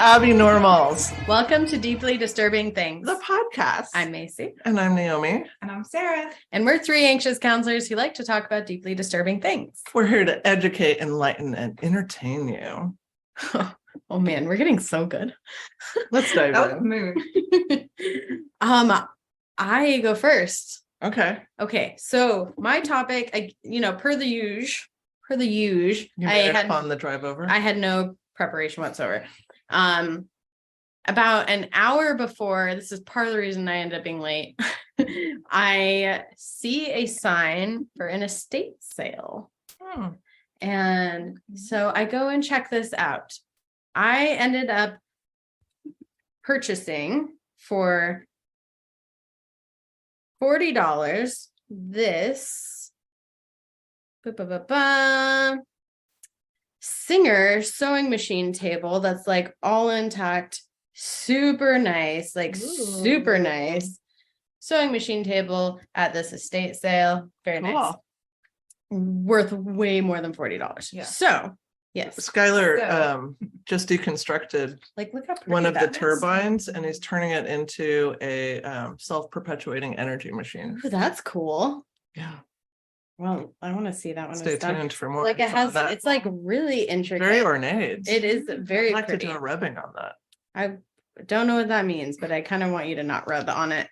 Abby Normals, Welcome to Deeply Disturbing Things, the podcast. I'm Macie. And I'm Naomi. And I'm Sarah. And we're three anxious counselors who like to talk about deeply disturbing things. We're here to educate, enlighten, and entertain you. Oh man, we're getting so good. Let's dive in. Mood. I go first. Okay. Okay, so my topic, per the usual, You made it on the drive over. I had no preparation whatsoever. About an hour before, this is part of the reason I ended up being late. I see a sign for an estate sale. And so I go and check this out. I ended up purchasing for $40 this Singer sewing machine table that's like all intact, super nice, super nice sewing machine table at this estate sale. Very nice. Worth way more than $40. Yeah. So yes, Skylar just deconstructed look how pretty one of the that is. turbines, and he's turning it into a self-perpetuating energy machine. Ooh, that's cool. Yeah. Well, I want to see that one. Stay tuned for more. Like it has, it's like really intricate. Very ornate. It is very I'd like pretty. to do a rubbing on that. I don't know what that means, but I kind of want you to not rub on it.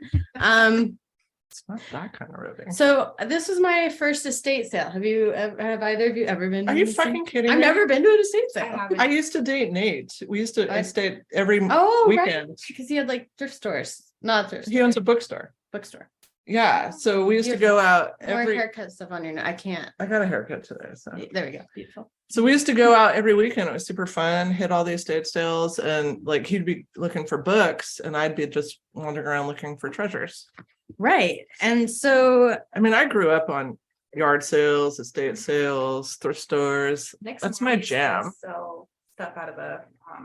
It's not that kind of rubbing. So this was my first estate sale. Have either of you ever been? Are you fucking kidding me? I've never been to an estate sale. I used to date Nate. We used to estate every weekend. Right. Because he had like thrift stores, not thrift stores. He owns a bookstore. Yeah, so we used to go out every haircut stuff on your neck. I can't. I got a haircut today, so there we go. Beautiful. So we used to go out every weekend. It was super fun, hit all the estate sales, and like he'd be looking for books and I'd be just wandering around looking for treasures. Right. And so I mean, I grew up on yard sales, estate sales, thrift stores. That's my jam. Sell stuff out of a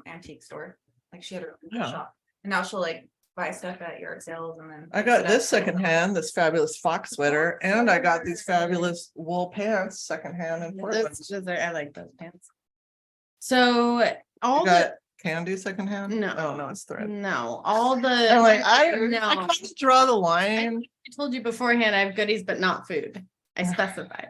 antique store. Like she had her own Yeah. shop. And now she'll like buy stuff at yard sales and then I got this secondhand, this fabulous fox sweater, and I got these fabulous wool pants secondhand in Portland. I like those pants. So all You got candy secondhand? No. Oh no, it's thread. No, all the I'm like, I no. can't draw the line. I told you beforehand I have goodies, but not food. I specified.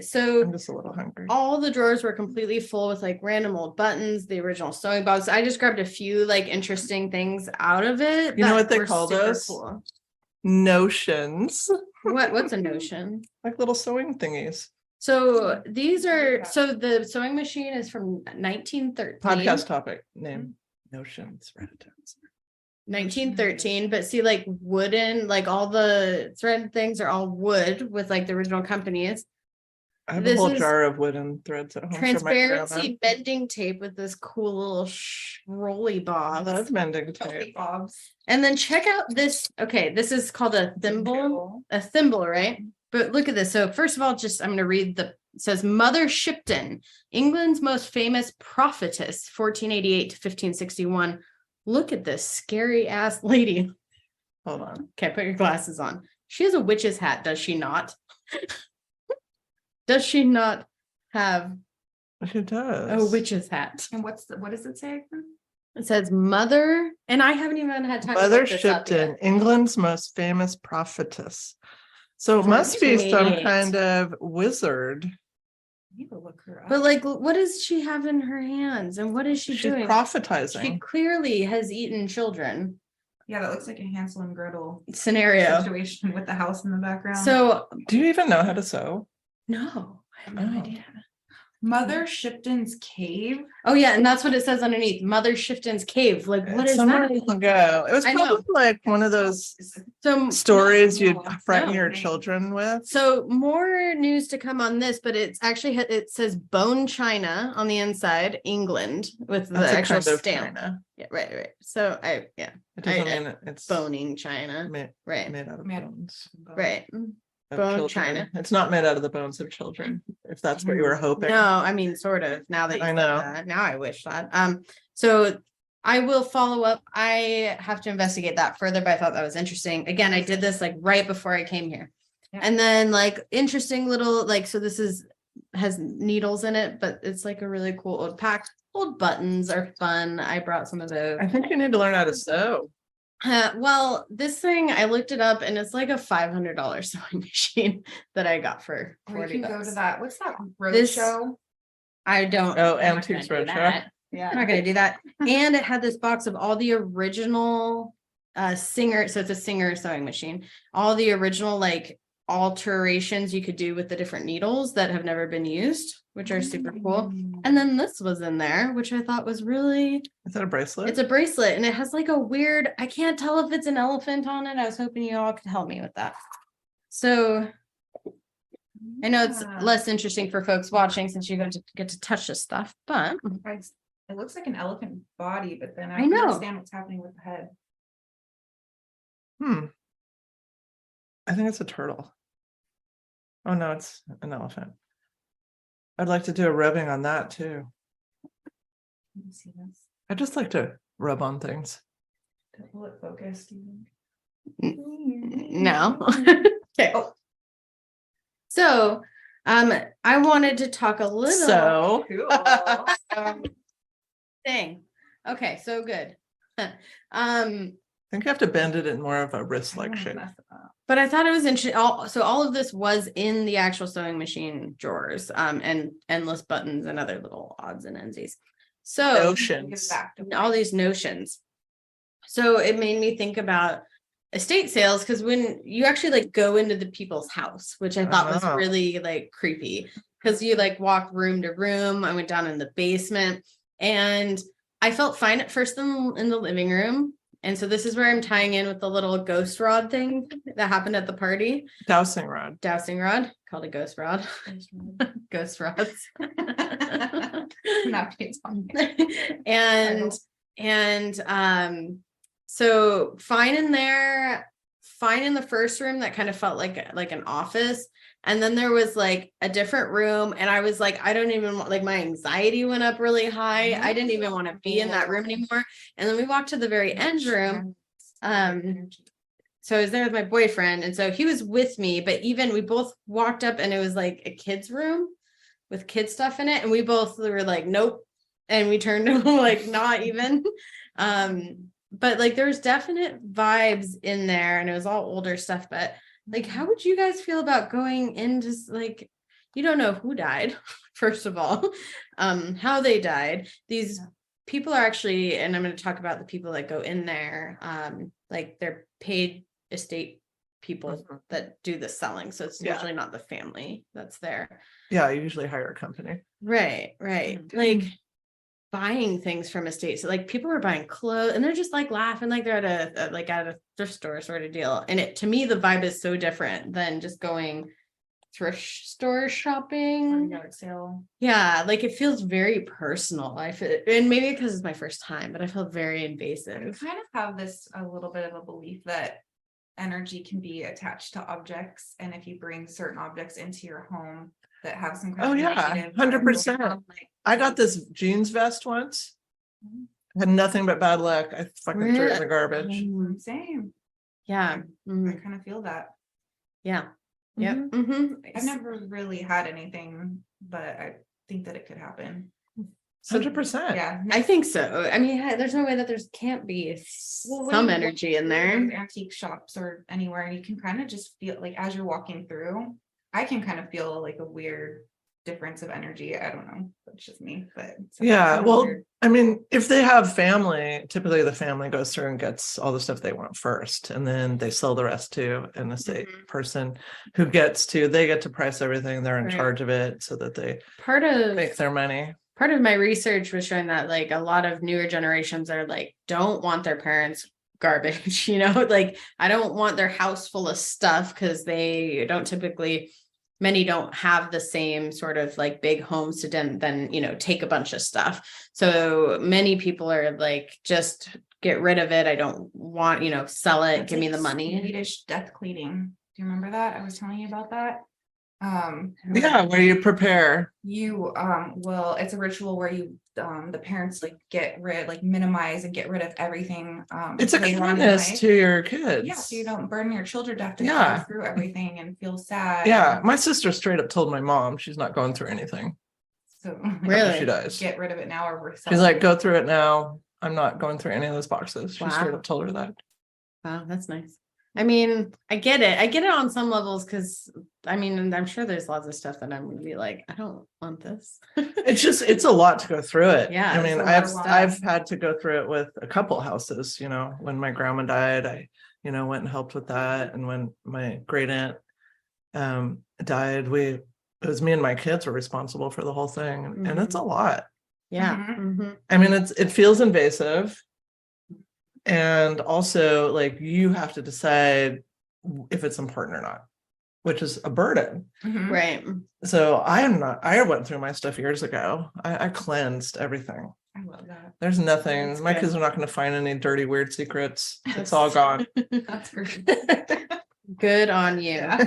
So I'm just a little hungry. all the drawers were completely full with like random old buttons, the original sewing box. I just grabbed a few like interesting things out of it. You know that what they were call super those? cool. Notions. What's a notion? Like little sewing thingies. So these are the sewing machine is from 1913. Podcast topic name. Notions. 1913, but see, like wooden, like all the thread things are all wood with like the original companies. I have This a whole is jar of wooden threads at home. Transparency bending tape with this cool little rolly I bob. love mending tape. bobs. And then check out this. Okay, this is called a thimble. A thimble, right? But look at this. So first of all, I'm going to read it says Mother Shipton, England's most famous prophetess, 1488 to 1561. Look at this scary ass lady. Hold on. Okay, put your glasses on. She has a witch's hat, does she not? Does she not have She does. a witch's hat? And what does it say again? It says Mother, and I haven't even had time Mother to look this up Shipton, yet. England's most famous prophetess. So it must be some kind of wizard. I need to look her up. But like, what does she have in her hands, and what is she She's doing? prophetizing. She clearly has eaten children. Yeah, that looks like a Hansel and Gretel Scenario. situation with the house in the background. So Do you even know how to sew? no, I have no Oh. idea. Mother Shipton's Cave. Oh yeah, and that's what it says underneath. Mother Shipton's Cave. Like, what is Somewhere that? ago. It was I know. probably like one of those So stories you'd No, frighten no. your children with. So more news to come on this, but it's actually it says bone china on the inside, England, with the That's a actual kind of stamp. china. Yeah, right. So It doesn't I- mean it's boning china, made, right, made out of Made- bones. right. Of Bone children. china. It's not made out of the bones of children, if that's what you were hoping. No, I mean sort of. Now that you I said know. that, now I wish that. So I will follow up. I have to investigate that further, but I thought that was interesting. Again, I did this like right before I came here. Yeah. And then like interesting little like, so this is has needles in it, but it's like a really cool old pack. Old buttons are fun. I brought some of those. I think you need to learn how to sew. Well, this thing I looked it up and it's like a $500 sewing machine that I got for Or you 40 can go bucks. to that, what's that road This- show? I don't. Oh, I'm not Antiques gonna do Roadshow. that. Yeah. I'm not gonna do that. And it had this box of all the original Singer. So it's a Singer sewing machine. All the original like alterations you could do with the different needles that have never been used, which are super cool. And then this was in there, which I thought was really, Is that a bracelet? it's a bracelet and it has like a weird, I can't tell if it's an elephant on it. I was hoping you all could help me with that. So I know it's Yeah. less interesting for folks watching since you get to touch this stuff, but It looks like an elephant body, but then I I don't know. understand what's happening with the head. I think it's a turtle. Oh no, it's an elephant. I'd like to do a rubbing on that too. Let me see this. I just like to rub on things. Will it focus? Do you no. Okay. So, I wanted to talk a little. So think? Thing. Okay, so good. I think you have to bend it in more of a wrist-like shape. But I thought it was interesting. So all of this was in the actual sewing machine drawers, and endless buttons and other little odds and endsies. So Notions. all these notions. So it made me think about estate sales because when you actually like go into the people's house, which I thought was Oh. really like creepy because you like walk room to room. I went down in the basement and I felt fine at first in the living room. And so this is where I'm tying in with the little ghost rod thing that happened at the party. Dowsing rod. Dowsing rod, called a ghost rod. Ghost rods. and so fine in there, fine in the first room that kind of felt like an office. And then there was like a different room and I was like, I don't even want, like my anxiety went up really high. I didn't even want to be in that room anymore. And then we walked to the very end room. So I was there with my boyfriend and so he was with me, but even we both walked up and it was like a kid's room with kid stuff in it. And we both were like, nope. And we turned to like, not even. But like there's definite vibes in there and it was all older stuff, but like, how would you guys feel about going into like, you don't know who died, first of all, how they died. These people are actually, and I'm going to talk about the people that go in there, like they're paid estate people that do the selling. So it's usually not the family that's there. Yeah, I usually hire a company. Right. Like buying things from estates. So like people are buying clothes and they're just like laughing like they're at a thrift store sort of deal. And it to me the vibe is so different than just going thrift store shopping. Sale. Yeah, like it feels very personal. I feel, and maybe because it's my first time, but I feel very I invasive. kind of have this a little bit of a belief that energy can be attached to objects, and if you bring certain objects into your home that have some kind Oh of yeah, negative 100%. vibe, like, I got this jeans vest once. Had nothing but bad luck. I fucking threw it in the garbage. same. Yeah. I kind of feel that. Yeah. Yep. Mhm. I've never really had anything, but I think that it could happen. 100%. Yeah. I think so. I mean, there's no way that there's can't be Well, when some you energy in walk there. through antique shops or anywhere, and you can kind of just feel like as you're walking through, I can kind of feel like a weird difference of energy. I don't know. That's just me, but Yeah, it's well, weird. I mean, if they have family, typically the family goes through and gets all the stuff they want first, and then they sell the rest to an estate person who they get to price everything. They're in Right. charge of it so that they Part of make their money. part of my research was showing that like a lot of newer generations are like don't want their parents garbage, like I don't want their house full of stuff because they don't typically, many don't have the same sort of like big homes to then take a bunch of stuff. So many people are like, just get rid of it. I don't want, sell it, That's give me like the money. Swedish death cleaning. Do you remember that? I was telling you about that. Yeah, where you prepare. You will, it's a ritual where you the parents like minimize and get rid of everything. It's a later on in kindness life. to your kids. Yeah, so you don't burden your children to have to Yeah. go through everything and feel sad. Yeah, my sister straight up told my mom she's not going through anything. So Really? She does. get rid of it now, or we're She's like, go through it now. I'm not going through any of those boxes. She straight Wow. up told her that. Wow, that's nice. I mean, I get it. I get it on some levels because I mean, I'm sure there's lots of stuff that I'm gonna be like, I don't want this. It's a lot to go through it. Yeah, I it's mean, a lot of stuff. I've had to go through it with a couple houses, when my grandma died, I, went and helped with that. And when my great aunt died, it was me and my kids were responsible for the whole thing. And it's a lot. Yeah. Mhm. Mhm. I mean, it feels invasive. And also, like, you have to decide if it's important or not, which is a burden. Mhm. Right. So I went through my stuff years ago. I cleansed everything. I love that. There's nothing. That's My good. kids are not going to find any dirty, weird secrets. It's That's- all gone. That's great. Good on you. Yeah.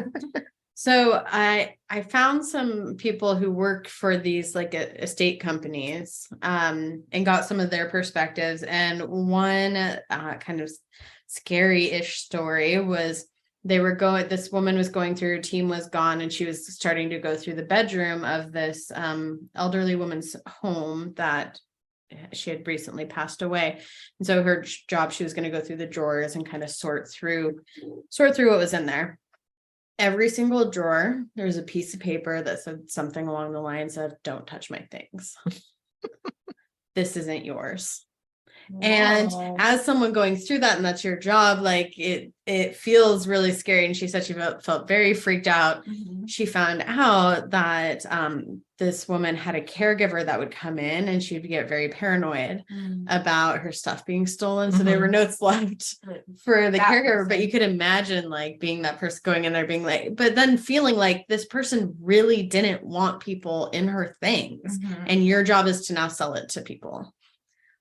So I found some people who work for these like estate companies and got some of their perspectives. And one kind of scary-ish story was this woman was going through, her team was gone, and she was starting to go through the bedroom of this elderly woman's home that she had recently passed away. And so her job, she was going to go through the drawers and kind of sort through what was in there. Every single drawer, there's a piece of paper that said something along the lines of, don't touch my things. This isn't yours. And Wow. as someone going through that, and that's your job, like it feels really scary. And she said she felt very freaked out. Mhm. She found out that this woman had a caregiver that would come in, and she'd get very paranoid about her stuff being stolen. So there were notes left for the That caregiver, but person. you could imagine like being that person going in there being like, but then feeling like this person really didn't want people in her things. Mhm. And your job is to now sell it to people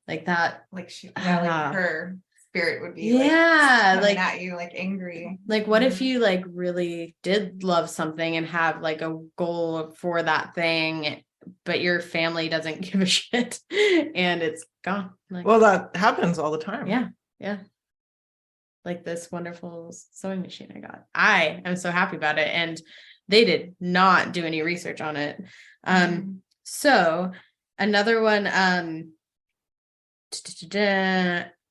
like that. Like Ah. her spirit would be Yeah, coming like at you like angry. like what if you like really did love something and have like a goal for that thing, but your family doesn't give a shit and it's gone? Like, Well, that happens all the time. yeah. Like this wonderful sewing machine I got. I am so happy about it. And they did not do any research on it. So another one,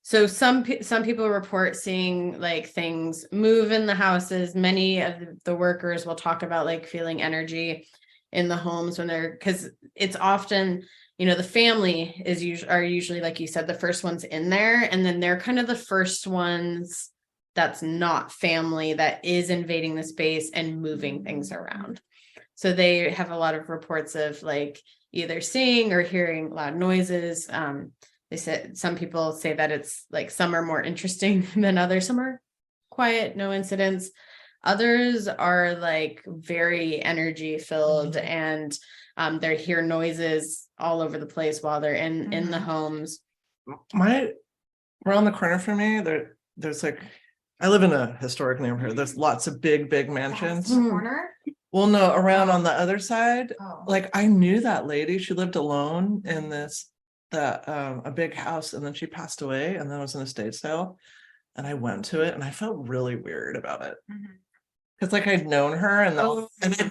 so some people report seeing like things move in the houses. Many of the workers will talk about like feeling energy in the homes when because it's often, the family are usually, like you said, the first ones in there, and then they're kind of the first ones that's not family that is invading the space and moving things around. So they have a lot of reports of like either seeing or hearing loud noises. They said some people say that it's like some are more interesting than others. Some are quiet, no incidents. Others are like very energy filled, and they hear noises all over the place while they're in the homes. Around the corner from me, there's like, I live in a historic neighborhood. There's lots of big mansions. That's the corner. Well, no, around on the other side, Oh. like I knew that lady. She lived alone in a big house, and then she passed away, and then it was an estate sale, and I went to it, and I felt really weird about it. Because like I'd known her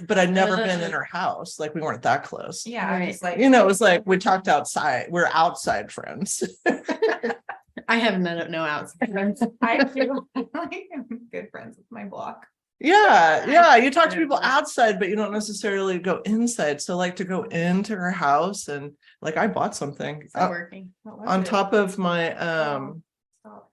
but I'd never been in her house. Like we weren't that close. Yeah, Right. just like It was like we talked outside. We're outside friends. I have no outside friends. I do. Like, I'm good friends with my block. Yeah. You talk to Yeah. people outside, but you don't necessarily go inside. So like to go into her house, and like I bought something It's not working. What was on it? top of my Stop.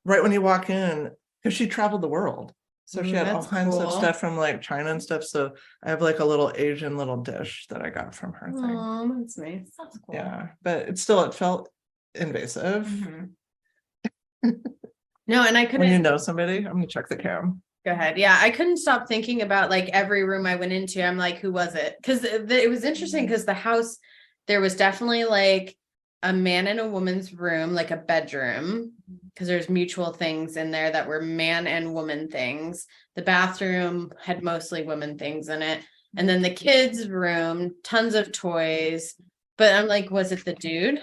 right when you walk in, because she traveled the world. So she Ooh, had all that's kinds of cool. stuff from like China and stuff. So I have like a little Asian little dish that I got from her thing. Oh, that's nice. That's cool. Yeah, but it felt invasive. Mhm. No, and I When couldn't you know somebody, I'm gonna check the cam. go ahead. Yeah, I couldn't stop thinking about like every room I went into. I'm like, who was it? Because it was interesting because the house, there was definitely like a man and a woman's room, like a bedroom, because there's mutual things in there that were man and woman things. The bathroom had mostly women things in it. And then the kids' room, tons of toys. But I'm like, was it the dude?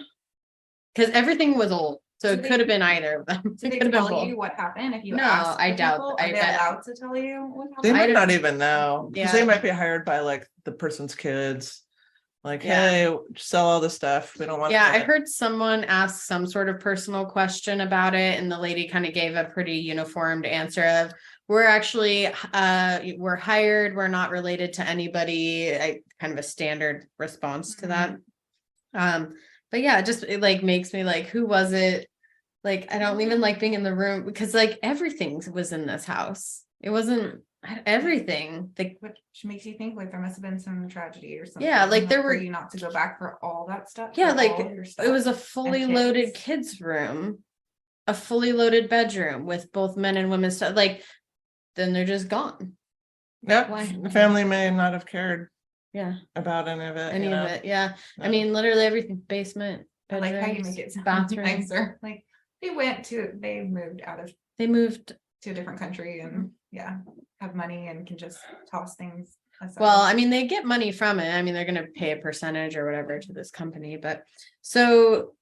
Because everything was old. So it could have been either of them. Do It they could have been tell both. you what happened if you No, ask I the doubt- people? I Are they bet- allowed to tell you what They happened? might not even know, because they Yeah. might be hired by like the person's kids. Like, Yeah. hey, sell all the stuff. We don't want. Yeah, I that. heard someone ask some sort of personal question about it, and the lady kind of gave a pretty uniformed answer of, we're actually we're hired, we're not related to anybody. Kind of a standard response to that. But yeah, it like makes me like, who was it? Like, I don't even like being in the room because like everything was in this house. It wasn't everything. Like, Which makes you think like there must have been some tragedy or something. Yeah, like, there for were- you not to go back for all that stuff. yeah, for like all your it stuff. was a fully kids. loaded kids room, a fully loaded bedroom with both men and women's stuff. Like, then they're just gone. Yep, Why? the family may not have cared Yeah, about any of it. any you of know? it. Yeah, I Yeah. mean, literally everything. Basement, I like how you bedrooms, make it sound bathroom. nicer. Like they moved out of They moved. to a different country and yeah, have money and can just toss things aside. Well, I mean, they get money from it. I mean, they're going to pay a percentage or whatever to this company, but so,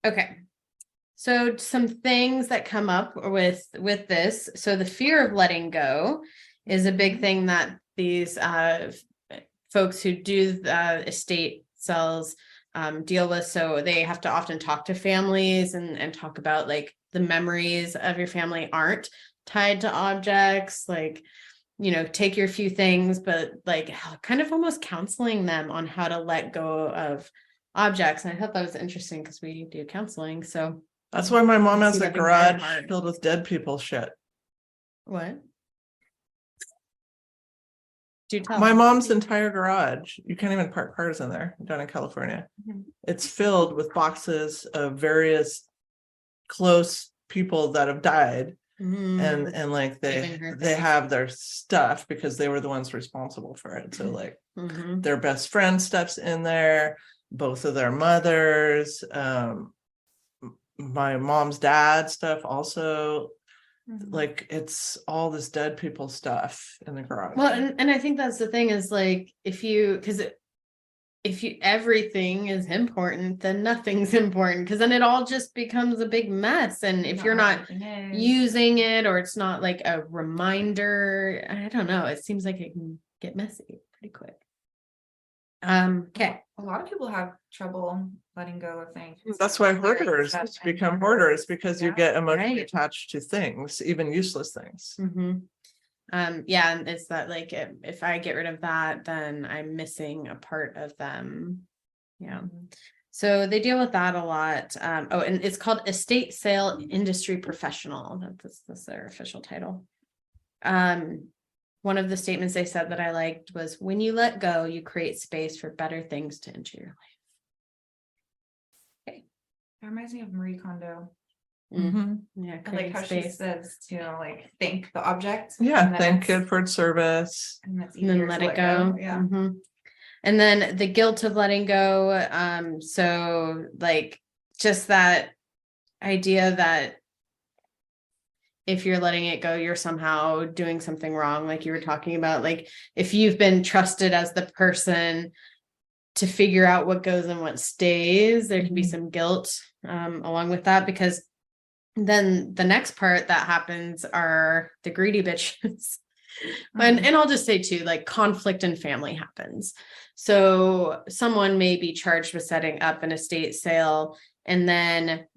okay. So some things that come up with this. So the fear of letting go is a big thing that these folks who do estate sales deal with. So they have to often talk to families and talk about like the memories of your family aren't tied to objects, like, you know, take your few things, but like kind of almost counseling them on how to let go of objects. And I thought that was interesting because we do counseling. So That's why my mom I has see a that being very garage hard. filled with dead people shit. what? Do tell. My mom's entire garage, you can't even park cars in there down in California. Mhm. It's filled with boxes of various close people that have died. Mhm. And like Giving her they things. have their stuff because they were the ones responsible for it. So like Mhm. their best friend stuff's in there, both of their mothers, my mom's dad stuff also. Mhm. Like it's all this dead people stuff in the garage. Well, and I think that's the thing is like if you everything is important, then nothing's important because then it all just becomes a big mess. And if Not you're know not everything is. using it or it's not like a reminder, I don't know. It seems like it can get messy pretty quick. Okay. A lot of people have trouble letting go of things. That's why Clearing hoarders stuff and become hoarders because you Yeah. get emotionally Right. attached to things, even useless things. Yeah, and it's that like if I get rid of that, then I'm missing a part of them. Yeah. So they deal with that a lot. Oh, and it's called estate sale industry professional. That's their official title. One of the statements they said that I liked was, when you let go, you create space for better things to enter your That reminds me of Marie Kondo. life. Yeah, I like create how she space. says, you know, like thank the object. Yeah, and then thank it's- you for its service. And it's And then easier let to it go. Yeah. And then the guilt of letting go. So like just that idea that if you're letting it go, you're somehow doing something wrong, like you were talking about. Like if you've been trusted as the person to figure out what goes and what stays, there can be some guilt along with that, because then the next part that happens are the greedy bitches. And I'll just say too, like conflict in family happens. So someone may be charged with setting up an estate sale, and then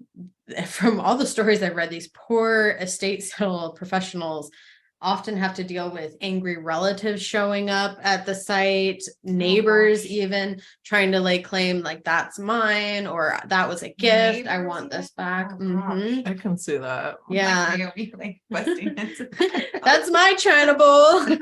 from all the stories I've read, these poor estate sale professionals often have to deal with angry relatives showing up at the site, neighbors gosh. even trying to like claim like that's mine or that was a gift. I Neighbors want this even? back. Oh, gosh. I can see that. Yeah. Naomi, like busting into That's my Chinable.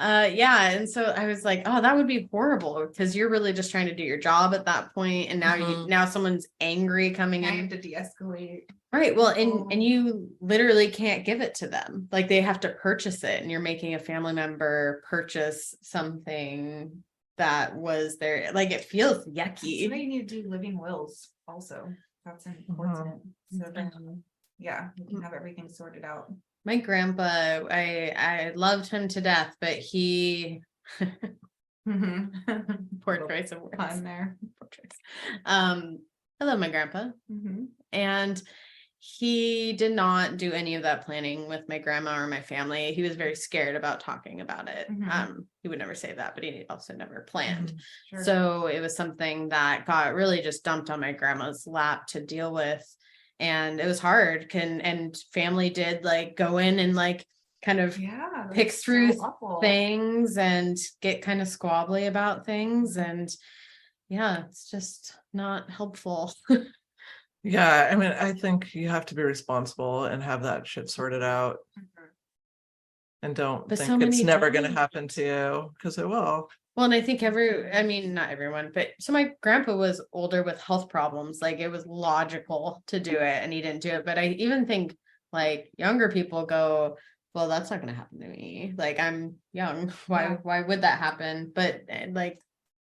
Yeah. And so I was like, oh, that would be horrible because you're really just trying to do your job at that point. And now now someone's angry coming trying in. to de-escalate. Right. Well, Oh. and you literally can't give it to them. Like they have to purchase it, and you're making a family member purchase something that was there. Like, it feels That's why yucky. you need to do living wills also. That's important. So then, yeah, you can have everything sorted out. My grandpa, I loved him to death, but he poor choice of words. Fun there. Poor choice. I love my grandpa, Mhm. and he did not do any of that planning with my grandma or my family. He was very scared about talking about it. Mhm. He would never say that, but he also never planned. Sure. So it was something that got really just dumped on my grandma's lap to deal with. And it was hard. And family did like go in and like kind of yeah, pick that's through so awful. things and get kind of squabbly about things. And yeah, it's just not helpful. Yeah, I mean, I think you have to be responsible and have that shit sorted out, Mhm. and don't But think so it's many never going to times. happen to you, because it will. Well, and I think I mean, not everyone, but so my grandpa was older with health problems. Like, it was logical to do it and he didn't do it. But I even think like younger people go, well, that's not going to happen to me. Like, I'm young. Yeah. Why would that happen? But like,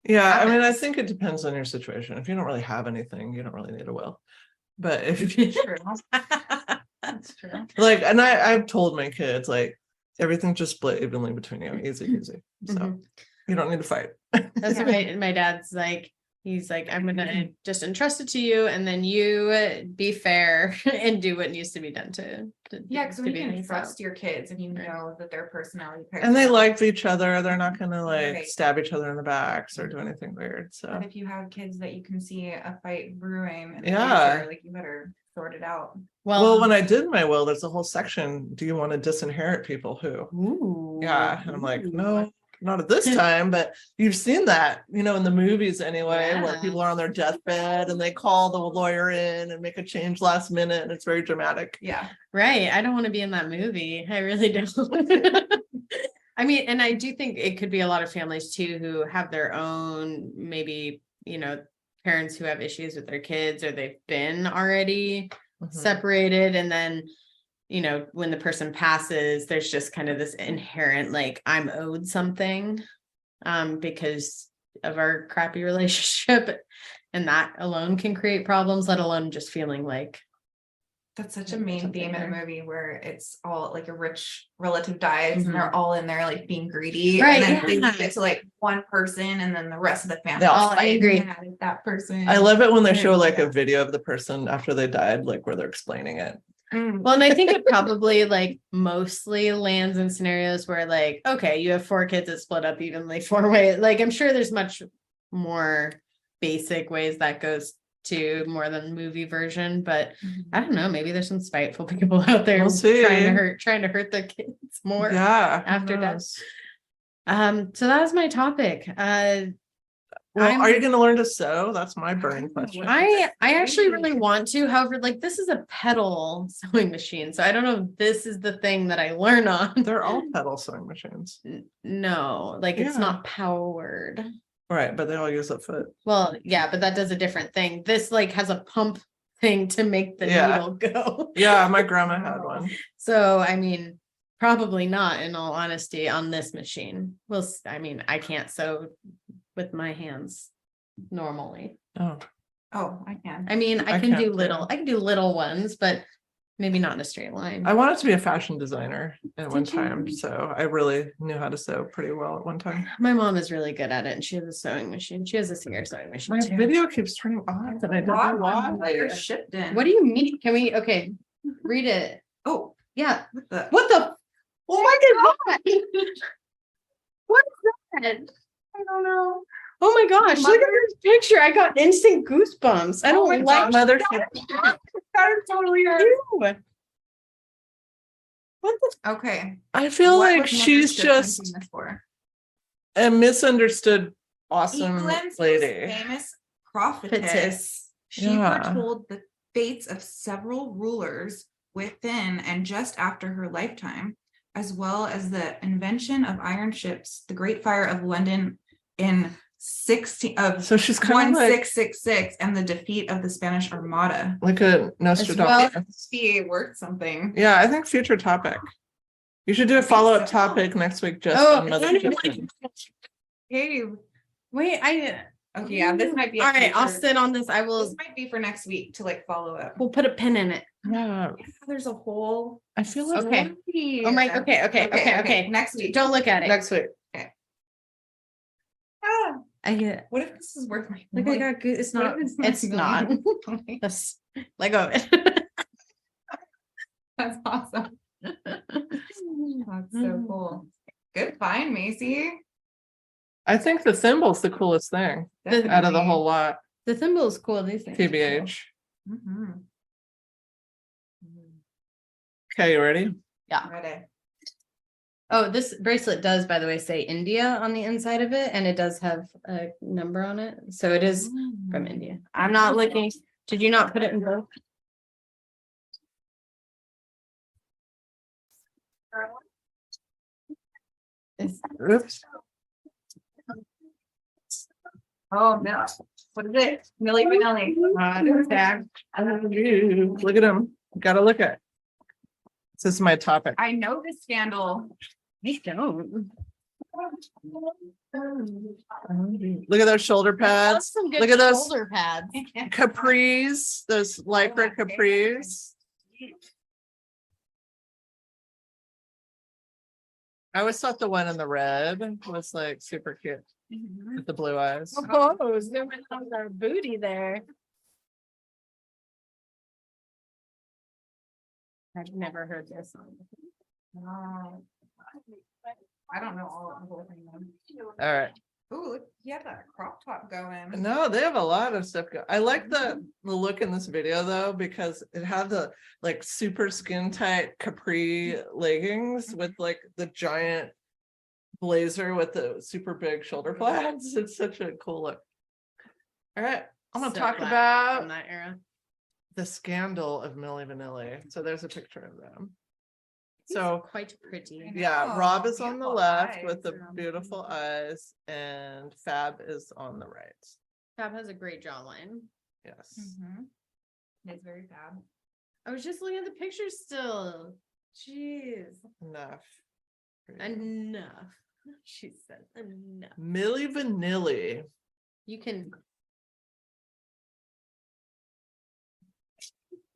Yeah, I mean, I happens. think it depends on your situation. If you don't really have anything, you don't really need a will. But if True. That's true. like, and I've told my kids, like, everything's just split evenly between you, easy. So Mhm. you don't need to fight. That's what my dad's like. He's like, I'm gonna just entrust it to you, and then you be fair and do what needs to be done to Yeah, because when to you can things trust out. your kids and you Right. know that their personality And they types- like each other. They're not going to like Right. stab each other in the backs or do anything weird. So But if you have kids that you can see a fight brewing in the Yeah. future, like you better sort it out. well, when I did my will, there's a whole section. Do you want to disinherit people who? Ooh, Yeah. And I'm like, ooh. no, not at this time, but you've seen that, in the movies anyway, where Yeah. people are on their deathbed and they call the lawyer in and make a change last minute, and it's very dramatic. Yeah. Right. I don't want to be in that movie. I really don't. I mean, and I do think it could be a lot of families too who have their own, maybe, parents who have issues with their kids, or they've been already Mhm. separated. And then, when the person passes, there's just kind of this inherent, like, I'm owed something, because of our crappy relationship. And that alone can create problems, let alone just feeling like, That's such a There's main something theme in there. a movie where it's all like a rich relative dies Mhm. and they're all in there like being greedy. Right, And then they yeah. leave it to like one person and then the rest of the family They all all angry. mad at that person. I love it when they Right, show like yeah. a video of the person after they died, like where they're explaining it. well, and I think it probably like mostly lands in scenarios where, like, okay, you have 4 kids that split up evenly 4 ways. Like, I'm sure there's much more basic ways that goes to more than movie version, but I don't know, maybe there's some spiteful people out there We'll see. trying to hurt their kids more. Yeah. who after death. knows? So that was my topic. Well, are you going to learn to sew? That's my burning question. I actually really want to. However, like, this is a pedal sewing machine, so I don't know if this is the thing that I learn on. They're all pedal sewing machines. No, like, it's Yeah. not powered. Right, but they all use a foot. Well, yeah, but that does a different thing. This like has a pump thing to make the Yeah. needle go. Yeah, my grandma had one. So, I mean, probably not, in all honesty, on this machine. I mean, I can't sew with my hands normally. Oh, Oh, I can. I mean, I I can can't do too. I can do little ones, but maybe not in a straight line. I wanted to be a fashion designer at one Did you? time, so I really knew how to sew pretty well at one time. My mom is really good at it, and she has a sewing machine. She has a Singer sewing machine My too. video keeps turning off, and I don't know why. You're shipped in. What do you mean? Can we? Okay, read it. Oh, Yeah. what the? What the? Oh my god! What is that? I don't know. Oh my gosh! Look at this picture. I got instant goosebumps. I don't my like God, mother- That is totally her. you. What the? Okay. I feel What like was she's Mothership just using this for? a misunderstood awesome England's most lady. famous prophetess. Pettis. She Yeah. foretold the fates of several rulers within and just after her lifetime, as well as the invention of iron ships, the Great Fire of London in So she's kind of like 1666, and the defeat of the Spanish Armada. a Nostradamus. She worked something. Yeah, I think future topic. You should do a follow-up topic next week just Oh, on Mothership. Hey, Wait, Okay, yeah, this might be. All right, I'll sit on this. I This will. might be for next week to like follow up. We'll put a pin in it. Yeah, There's a whole. I feel like Okay. Oh my. Okay. Next week. Don't look at it. next week. Ah, I get. what if this is worth my? Look, I got good. It's What not. if this It's is not. million? That's let go of it. That's awesome. That's so cool. Good find, Macie. I think the thimbal's the coolest thing out of the Definitely. whole lot. The thimble is cool. These things. TBH. Mhm. Okay, you ready? Ready. Oh, this bracelet does, by the way, say India on the inside of it, and it does have a number on it. So it is from India. I'm not looking. Did you not put it in both? It's- Oops. Oh no. What is it? Milli Vanilli. Look at him. Gotta look at. This is my topic. I know this scandal. I don't. Look at those shoulder pads. Look at those shoulder pads. capris, those lycra capris. I always thought the one in the red was like super cute with the blue eyes. Oh, zooming on our booty there. I've never heard this song. Oh. I don't know all the whole thing. All right. Ooh, look, he had that crop top going. No, they have a lot of stuff. I like the look in this video though, because it had the like super skin tight capri leggings with like the giant blazer with the super big shoulder pads. It's such a cool look. All right, I'm gonna So talk black about from that era. the scandal of Milli Vanilli. So there's a picture of them. He's So quite pretty. yeah, Oh, Rob is on the beautiful left with eyes. the beautiful eyes, and Fab is on the right. Fab has a great jawline. Yes. Mhm. It's very fab. I was just looking at the pictures still. Jeez. Enough. Enough. She said enough. Milli Vanilli. You can.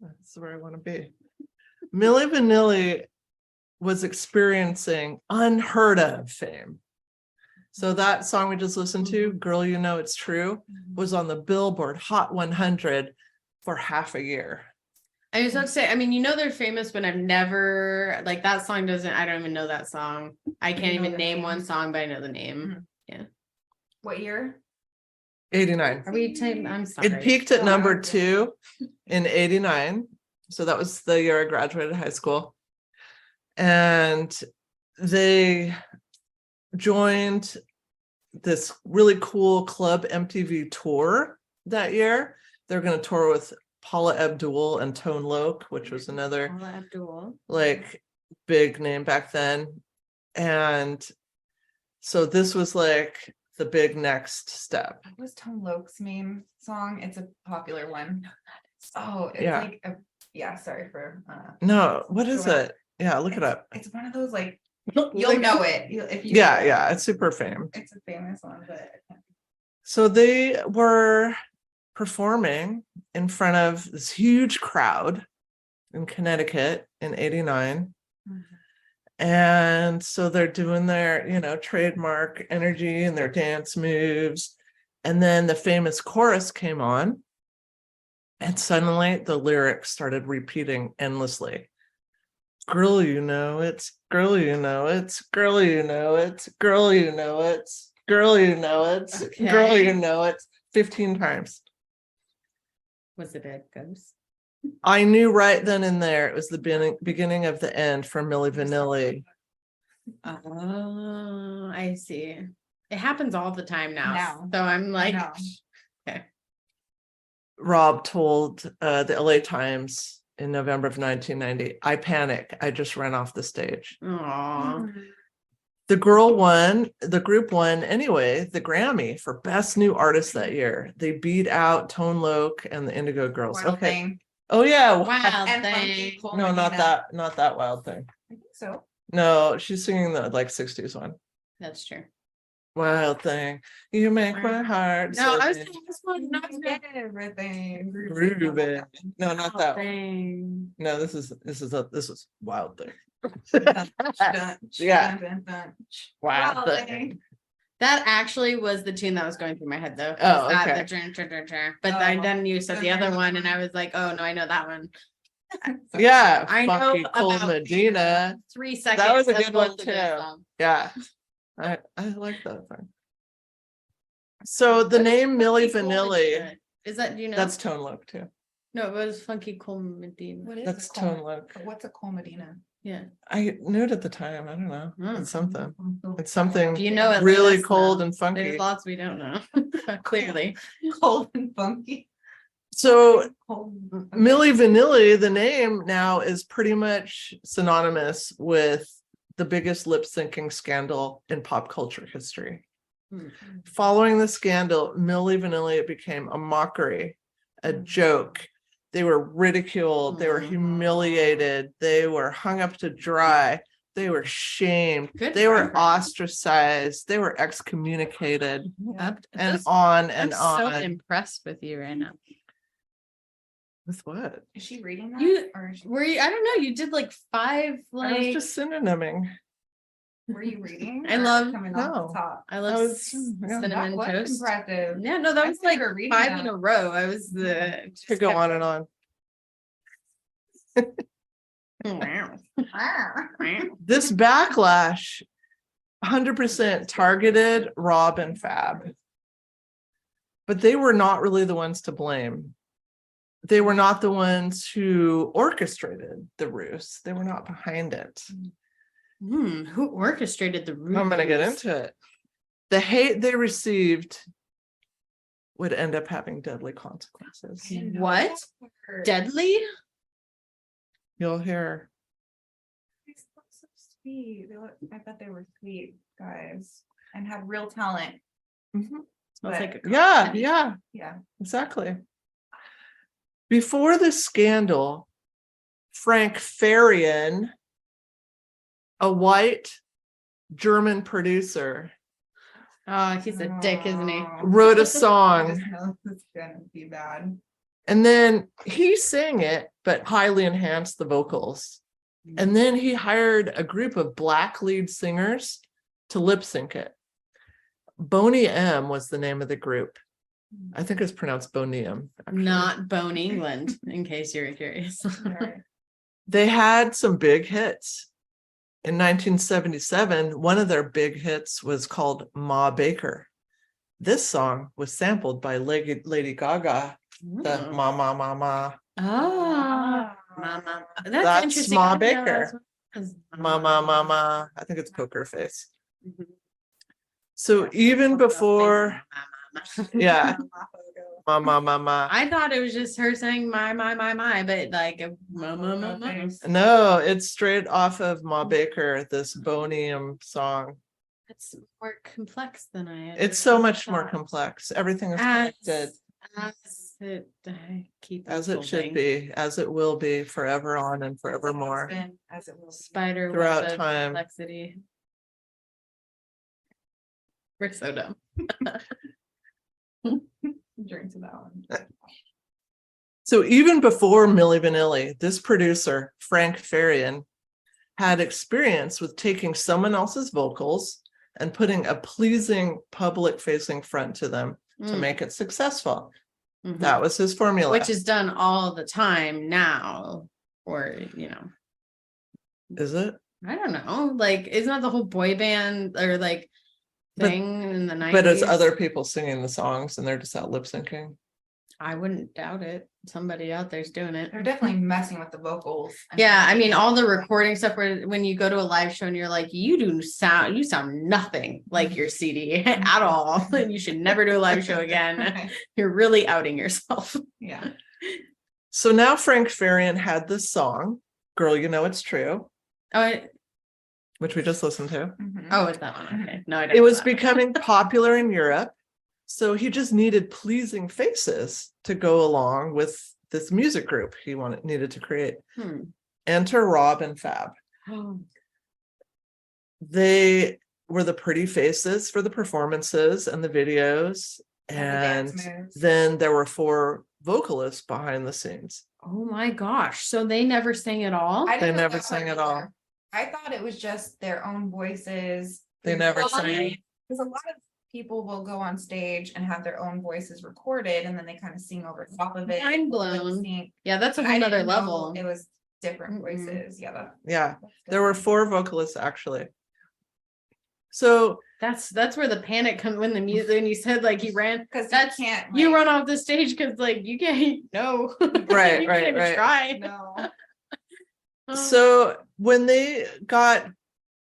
That's where I want to be. Milli Vanilli was experiencing unheard of fame. So that song we just listened to, Girl You Know It's True, was on the Billboard Hot 100 for half a year. I was about to say, I mean, you know they're famous, but I've never like that song doesn't. I don't even know that song. I can't You know even the name name? one song, but I know the name. What year? 89. Are we typing? I'm sorry. It peaked at Oh, number okay. 2 in 89. So that was the year I graduated high school. And they joined this really cool Club MTV tour that year. They're going to tour with Paula Abdul and Tone Loc, which was another Paula Abdul. like big name back then. And so this was like the big next step. What was Tone Loc's meme song? It's a popular one. Oh, it's Yeah. like a, yeah, sorry for No, what is Go it? Yeah, look it up. It's one of those like you'll know it. If you Yeah, it's super famed. It's a famous one, but So they were performing in front of this huge crowd in Connecticut in 89. And so they're doing their, trademark energy and their dance moves. And then the famous chorus came on. And suddenly the lyrics started repeating endlessly. Girl, you know it's, girl, you know it's, girl, you know it's, girl, you know it's, girl, you know it's, girl, Okay. you know it's, 15 times. Was it a ghost? I knew right then and there it was the beginning of the end for Milli Vanilli. Oh, I see. It happens all the time now. Now. So I'm like, no. Rob told the LA Times in November of 1990, I panic. I just ran off the stage. aw. The group won anyway, the Grammy for Best New Artist that year. They beat out Tone Loc and the Indigo Girls. Wild Okay. Thing. Oh yeah. Wild And thing. Funky Cool No, not Medina. that Wild Thing. I think so. No, she's singing the like 60s one. That's true. Wild thing. You make my heart. No, I was sing. thinking this one. Not Everything. Groovy. No, not that one. thing. No, this is wild thing. Yeah. Wild thing. That actually was the tune that was going through my head though. Oh, That, okay. the but then you said the other one and I was like, oh no, I know that one. Yeah, I know funky cold about Medina. 3 seconds. That was a of good one both of too. those songs. Yeah, I like that thing. So the name Milli Funky Cold Vanilli, Medina. Is that, do you know? that's Tone Loc too. No, it was Funky Cold Medina. What is That's a Col- Tone Loc. What's a Colmedina? Yeah. I knew it at the time. I don't know. Mm. It's something. It's If something you know it, let really us cold know. and funky. There's lots we don't know. Clearly. Cold and funky. So Cold. Milli Vanilli, the name now is pretty much synonymous with the biggest lip syncing scandal in pop culture history. Hmm. Following the scandal, Milli Vanilli became a mockery, a joke. They were ridiculed, they were humiliated, they were hung up to dry, they were shamed, Good they were for her. ostracized, they were excommunicated, and Just- on I'm and so on. impressed with you right now. With what? Is she reading that? You- or is she- Were you, I don't know, you did like 5 I was like just synonyming. were you reading? I or love- coming off No. the top. I love I was- yeah. cinnamon That was toast. impressive. Yeah, no, that I was see like her reading 5 that. in a row. I was the Could go on and on. This backlash 100% targeted Rob and Fab. But they were not really the ones to blame. They were not the ones who orchestrated the ruse. They were not behind it. Who orchestrated the I'm going to get ruse? into it. The hate they received would end up having deadly consequences. What? Deadly? You'll hear. They look so sweet. I bet they were sweet guys and had real talent. Mhm. Smells But- like a Yeah, coffee. yeah, Yeah. exactly. Before the scandal, Frank Farian, a white German producer, Oh, he's a dick, isn't he? wrote a I song, just know it's gonna be bad. and then he sang it, but highly enhanced the vocals. And then he hired a group of black lead singers to lip sync it. Boney M was the name of the group. I think it's pronounced Bonium. actually. Not Bone England, in case you're curious. Right. They had some big hits. In 1977, one of their big hits was called Ma Baker. This song was sampled by Lady Gaga, the Ma Ma Ma Ma, Oh, mama. That's interesting. Ma I didn't know Baker. that was- Ma Ma Ma Ma. I think it's Poker Face. Mhm. So even before, yeah, Ma Ma Ma Ma. I thought it was just her saying my, but like mama. No, it's straight off of Ma Baker, this Bonium song. It's more complex than I. It's so much more complex. Everything is connected. As it should be, as it will be forever on and forevermore. As it will be. Spider Throughout web of time. complexity. We're so dumb. Drink to that one. So even before Milli Vanilli, this producer, Frank Farian, had experience with taking someone else's vocals and putting a pleasing public-facing front to them to Mm. make it successful. Mhm. That was his formula. Which is done all the time now, or Is it? I don't know. Like, isn't that the whole boy band or like But- thing in the 90s? But it's other people singing the songs and they're just out lip syncing. I wouldn't doubt it. Somebody out there's doing it. They're definitely messing with the vocals. and Yeah, I mean, everything. all the recording stuff where when you go to a live show and you're like, you sound nothing like your CD at all. And you should never do a live show again. You're really outing yourself. Yeah. So now Frank Farian had this song, Girl, You Know It's True, Oh, which we just listened to. Mhm. oh, it's that one. Okay. No, I don't It know was that one. becoming popular in Europe. So he just needed pleasing faces to go along with this music group he needed to create. Enter Rob and Fab. Oh, They were the pretty faces for the performances and the videos. And And the dance moves. then there were 4 vocalists behind the scenes. Oh my gosh. So they never sang at all? I didn't They know never that sang part at all. either. I thought it was just their own voices. They never Well, sang. because a lot of people will go on stage and have their own voices recorded, and then they kind of sing over top of it. Mind lip blown. sync. Yeah, that's a But whole I nother didn't know level. It was different Mm-mm. voices. Yeah. Yeah, that's there were good. 4 vocalists actually. So That's where the panic comes when the music, and you said like he ran, Because that's- you can't. you like, run off the stage because like you can't, no. Right, You right, can't even right. try. No. Oh. So when they got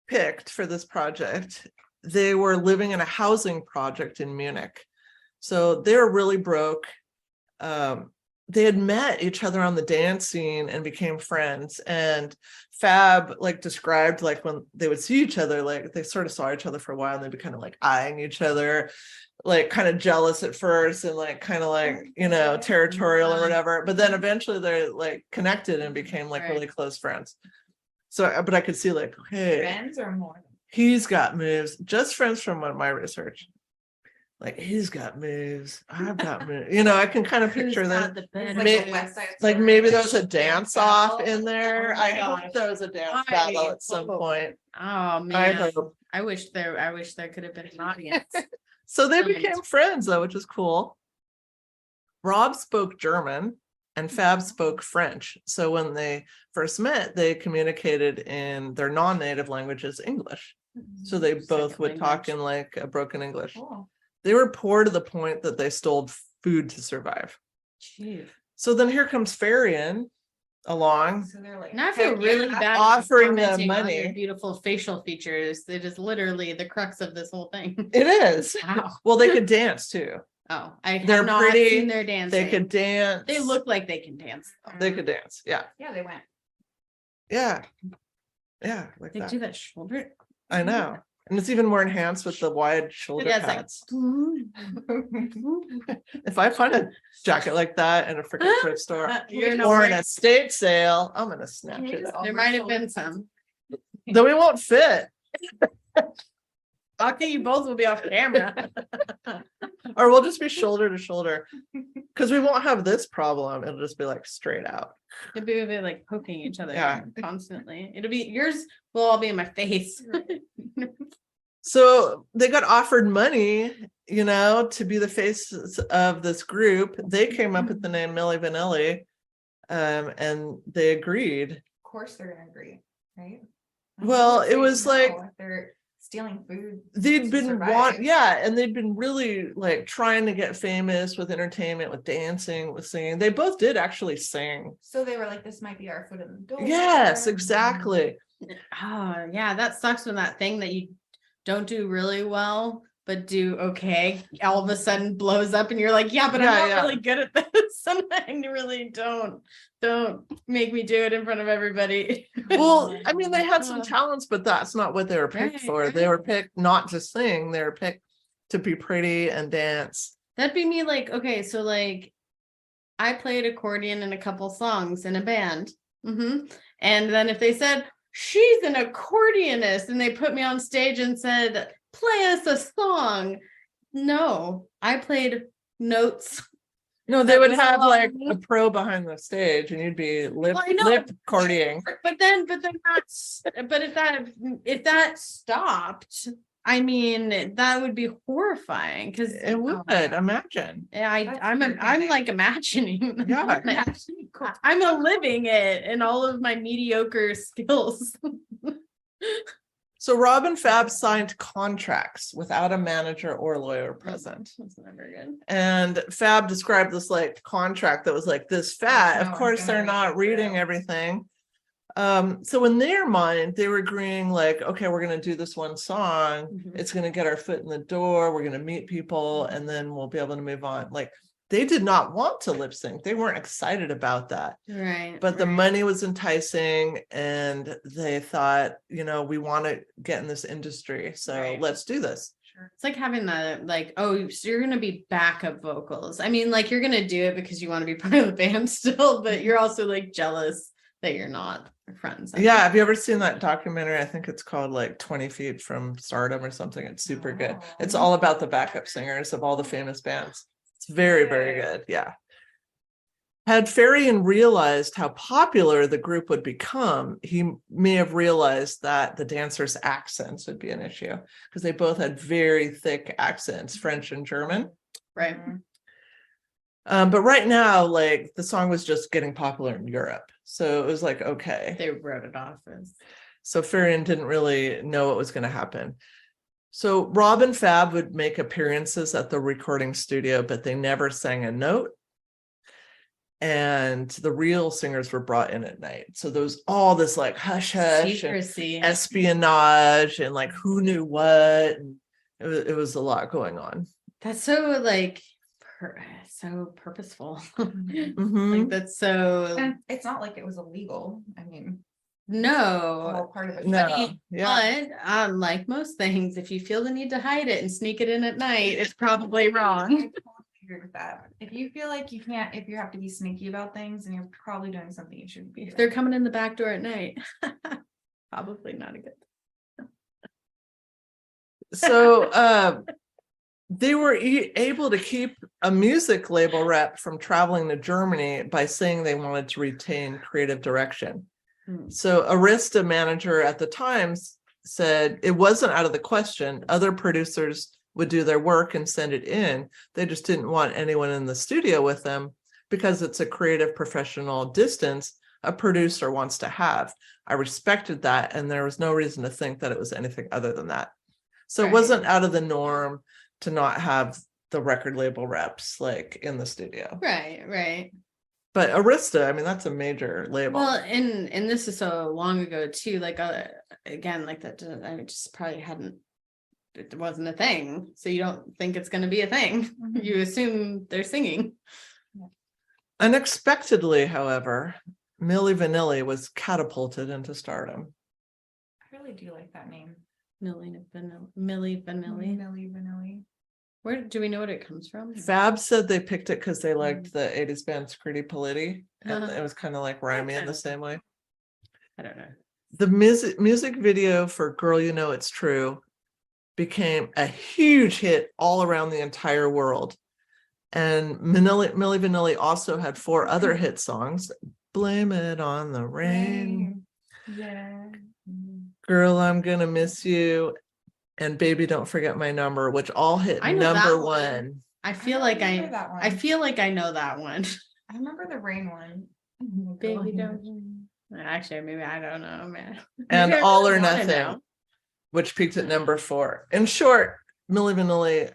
picked for this project, they were living in a housing project in Munich. So they were really broke. They had met each other on the dance scene and became friends. And Fab like described like when they would see each other, like they sort of saw each other for a while and they'd be kind of like eyeing each other, like kind of jealous at first and like kind of like, you know, territorial or whatever. But then eventually they're like connected and became like Right. really close friends. So, but I could see like, hey, Friends or more. he's got moves, just friends from my research. Like he's got moves, I've got moves. You know, I can kind of Who's picture got that. the It's better like May- a West Side Like Story, maybe there's a dance off battle. in there. Oh my I hope gosh. there was a dance I battle at some hope. point. Oh I man. hope. I wish there could have been an audience. So they Someone's- became friends though, which is cool. Rob spoke German and Fab spoke French. So when they first met, they communicated in their non-native languages, English. So they both Second would talk language. in like a broken English. Cool. They were poor to the point that they stole food to survive. Jeez. So then here comes Farian along. So they're like, Now I feel heck really yeah. bad Offering them commenting on money. their beautiful facial features. It is literally the crux of this whole thing. It is. Wow. Well, they could dance too. Oh, I They're have not pretty, seen their dancing. They could dance. They look like they can dance. Though. They could dance. Yeah. Yeah, they went. Yeah. Yeah. Like They that. do that shoulder. I know. And it's even more enhanced with the wide shoulder Yeah, it's like- pads. If I find a jacket like that in a freaking thrift store You're or an nowhere. estate sale, I'm gonna snatch Can we it just up. There might have been some. Though it won't fit. Okay, you both will be off camera. Or we'll just be shoulder to shoulder. Because we won't have this problem. It'll just be like straight out. It'll be like poking each other Yeah. constantly. It'll be yours will all be in my face. So they got offered money, you know, to be the faces of this group. They came up with the name Milli Vanilli, and they agreed. Of course they're gonna agree, right? Well, Who would it say was no like- if they're stealing food. They'd to been survive? and they'd been really like trying to get famous with entertainment, with dancing, with singing. They both did actually sing. So they were like, this might be our foot in the door. Yes, exactly. Oh, yeah, that sucks when that thing that you don't do really well, but do okay, all of a sudden blows up and you're like, yeah, but Yeah, I'm not yeah. really good at this. And I really don't make me do it in front of everybody. Well, I mean, they had some talents, but that's not what they were picked Right, for. They right. were picked not to sing, they were picked to be pretty and dance. That'd be me like, okay, so like I played accordion in a couple songs in a band. And then if they said, she's an accordionist, and they put me on stage and said, play us a song. No, I played notes. No, they That would was have like long. a pro behind the stage and you'd be lip Well, I know. accordioning. But if that stopped, I mean, that would be horrifying because It would, imagine. That's I'm pretty like imagining. Yeah. I'm living it and all of my mediocre skills. So Rob and Fab signed contracts without a manager or lawyer present. That's never good. And Fab described this like contract that was like this fat. no Of one's course, gonna they're read not it reading through. everything. So in their mind, they were agreeing like, okay, we're gonna do this one song. Mhm. It's gonna get our foot in the door. We're gonna meet people, and then we'll be able to move on. Like they did not want to lip sync. They weren't excited about that. Right. But the right. money was enticing, and they thought, you know, we want to get in this industry, so Right. let's do this. Sure. It's like having the like, oh, so you're gonna be backup vocals. I mean, like you're gonna do it because you want to be part of the band still, but you're also like jealous that you're not friends. Yeah, have you ever seen that documentary? I think it's called like 20 Feet from Stardom or something. It's super good. It's all about the backup singers of all the famous bands. It's very, very good. Yeah. Had Farian realized how popular the group would become, he may have realized that the dancers' accents would be an issue because they both had very thick accents, French and German. Right. But right now, like the song was just getting popular in Europe. So it was like, okay. They wrote it off as. So Farian didn't really know what was going to happen. So Rob and Fab would make appearances at the recording studio, but they never sang a note. And the real singers were brought in at night. So there was all this like hush hush Secrecy. and espionage and like who knew what. And it was a lot going on. That's so like so purposeful. Mhm. Like that's so. And it's not like it was illegal. I mean, No. all part of it. No, yeah. But like most things, if you feel the need to hide it and sneak it in at night, it's probably wrong. With that. If you feel like you can't, if you have to be sneaky about things, and you're probably doing something you shouldn't be. If they're coming in the back door at night, probably not a good. So they were able to keep a music label rep from traveling to Germany by saying they wanted to retain creative direction. So Arista manager at the time said it wasn't out of the question. Other producers would do their work and send it in. They just didn't want anyone in the studio with them because it's a creative professional distance a producer wants to have. I respected that, and there was no reason to think that it was anything other than that. So Right. It wasn't out of the norm to not have the record label reps like in the studio. Right. But Arista, I mean, that's a major label. Well, and this is so long ago too. Like again, like that. I just probably hadn't. It wasn't a thing, so you don't think it's going to be a thing. You assume they're singing. Unexpectedly, however, Milli Vanilli was catapulted into stardom. I really do like that name. Milli Vanilli. Milli Vanilli. Where do we know what it comes from? Fab said they picked it because they liked the 80s band Scritti Politti, and it was kind of like rhyming in the same way. I don't know. The music video for Girl You Know It's True became a huge hit all around the entire world. And Milli Vanilli also had 4 other hit songs. Blame It on the Rain. Yeah. Girl, I'm Gonna Miss You. And Baby Don't Forget My Number, which all hit I know number that one. I feel like that one. I feel like I know that one. I remember the rain one. Baby don't. Actually, maybe I don't know, man. And Maybe I All or really wanna Nothing, know. which peaked at number 4. In short, Milli Vanilli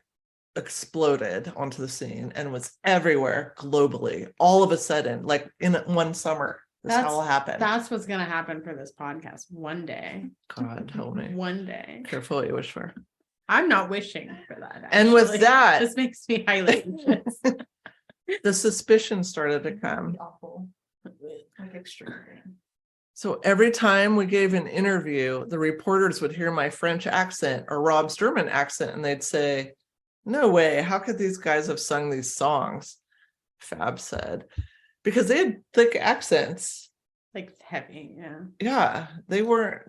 exploded onto the scene and was everywhere globally all of a sudden, like in one summer. This all happened. That's what's gonna happen for this podcast one day. God help me. One day. Careful what you wish for. I'm not wishing for that. And with actually. that, This makes me highly anxious. the suspicion started to come. Awful. Like extreme. So every time we gave an interview, the reporters would hear my French accent or Rob's German accent, and they'd say, "No way, how could these guys have sung these songs?" Fab said, because they had thick accents. Like heavy, yeah. Yeah, they weren't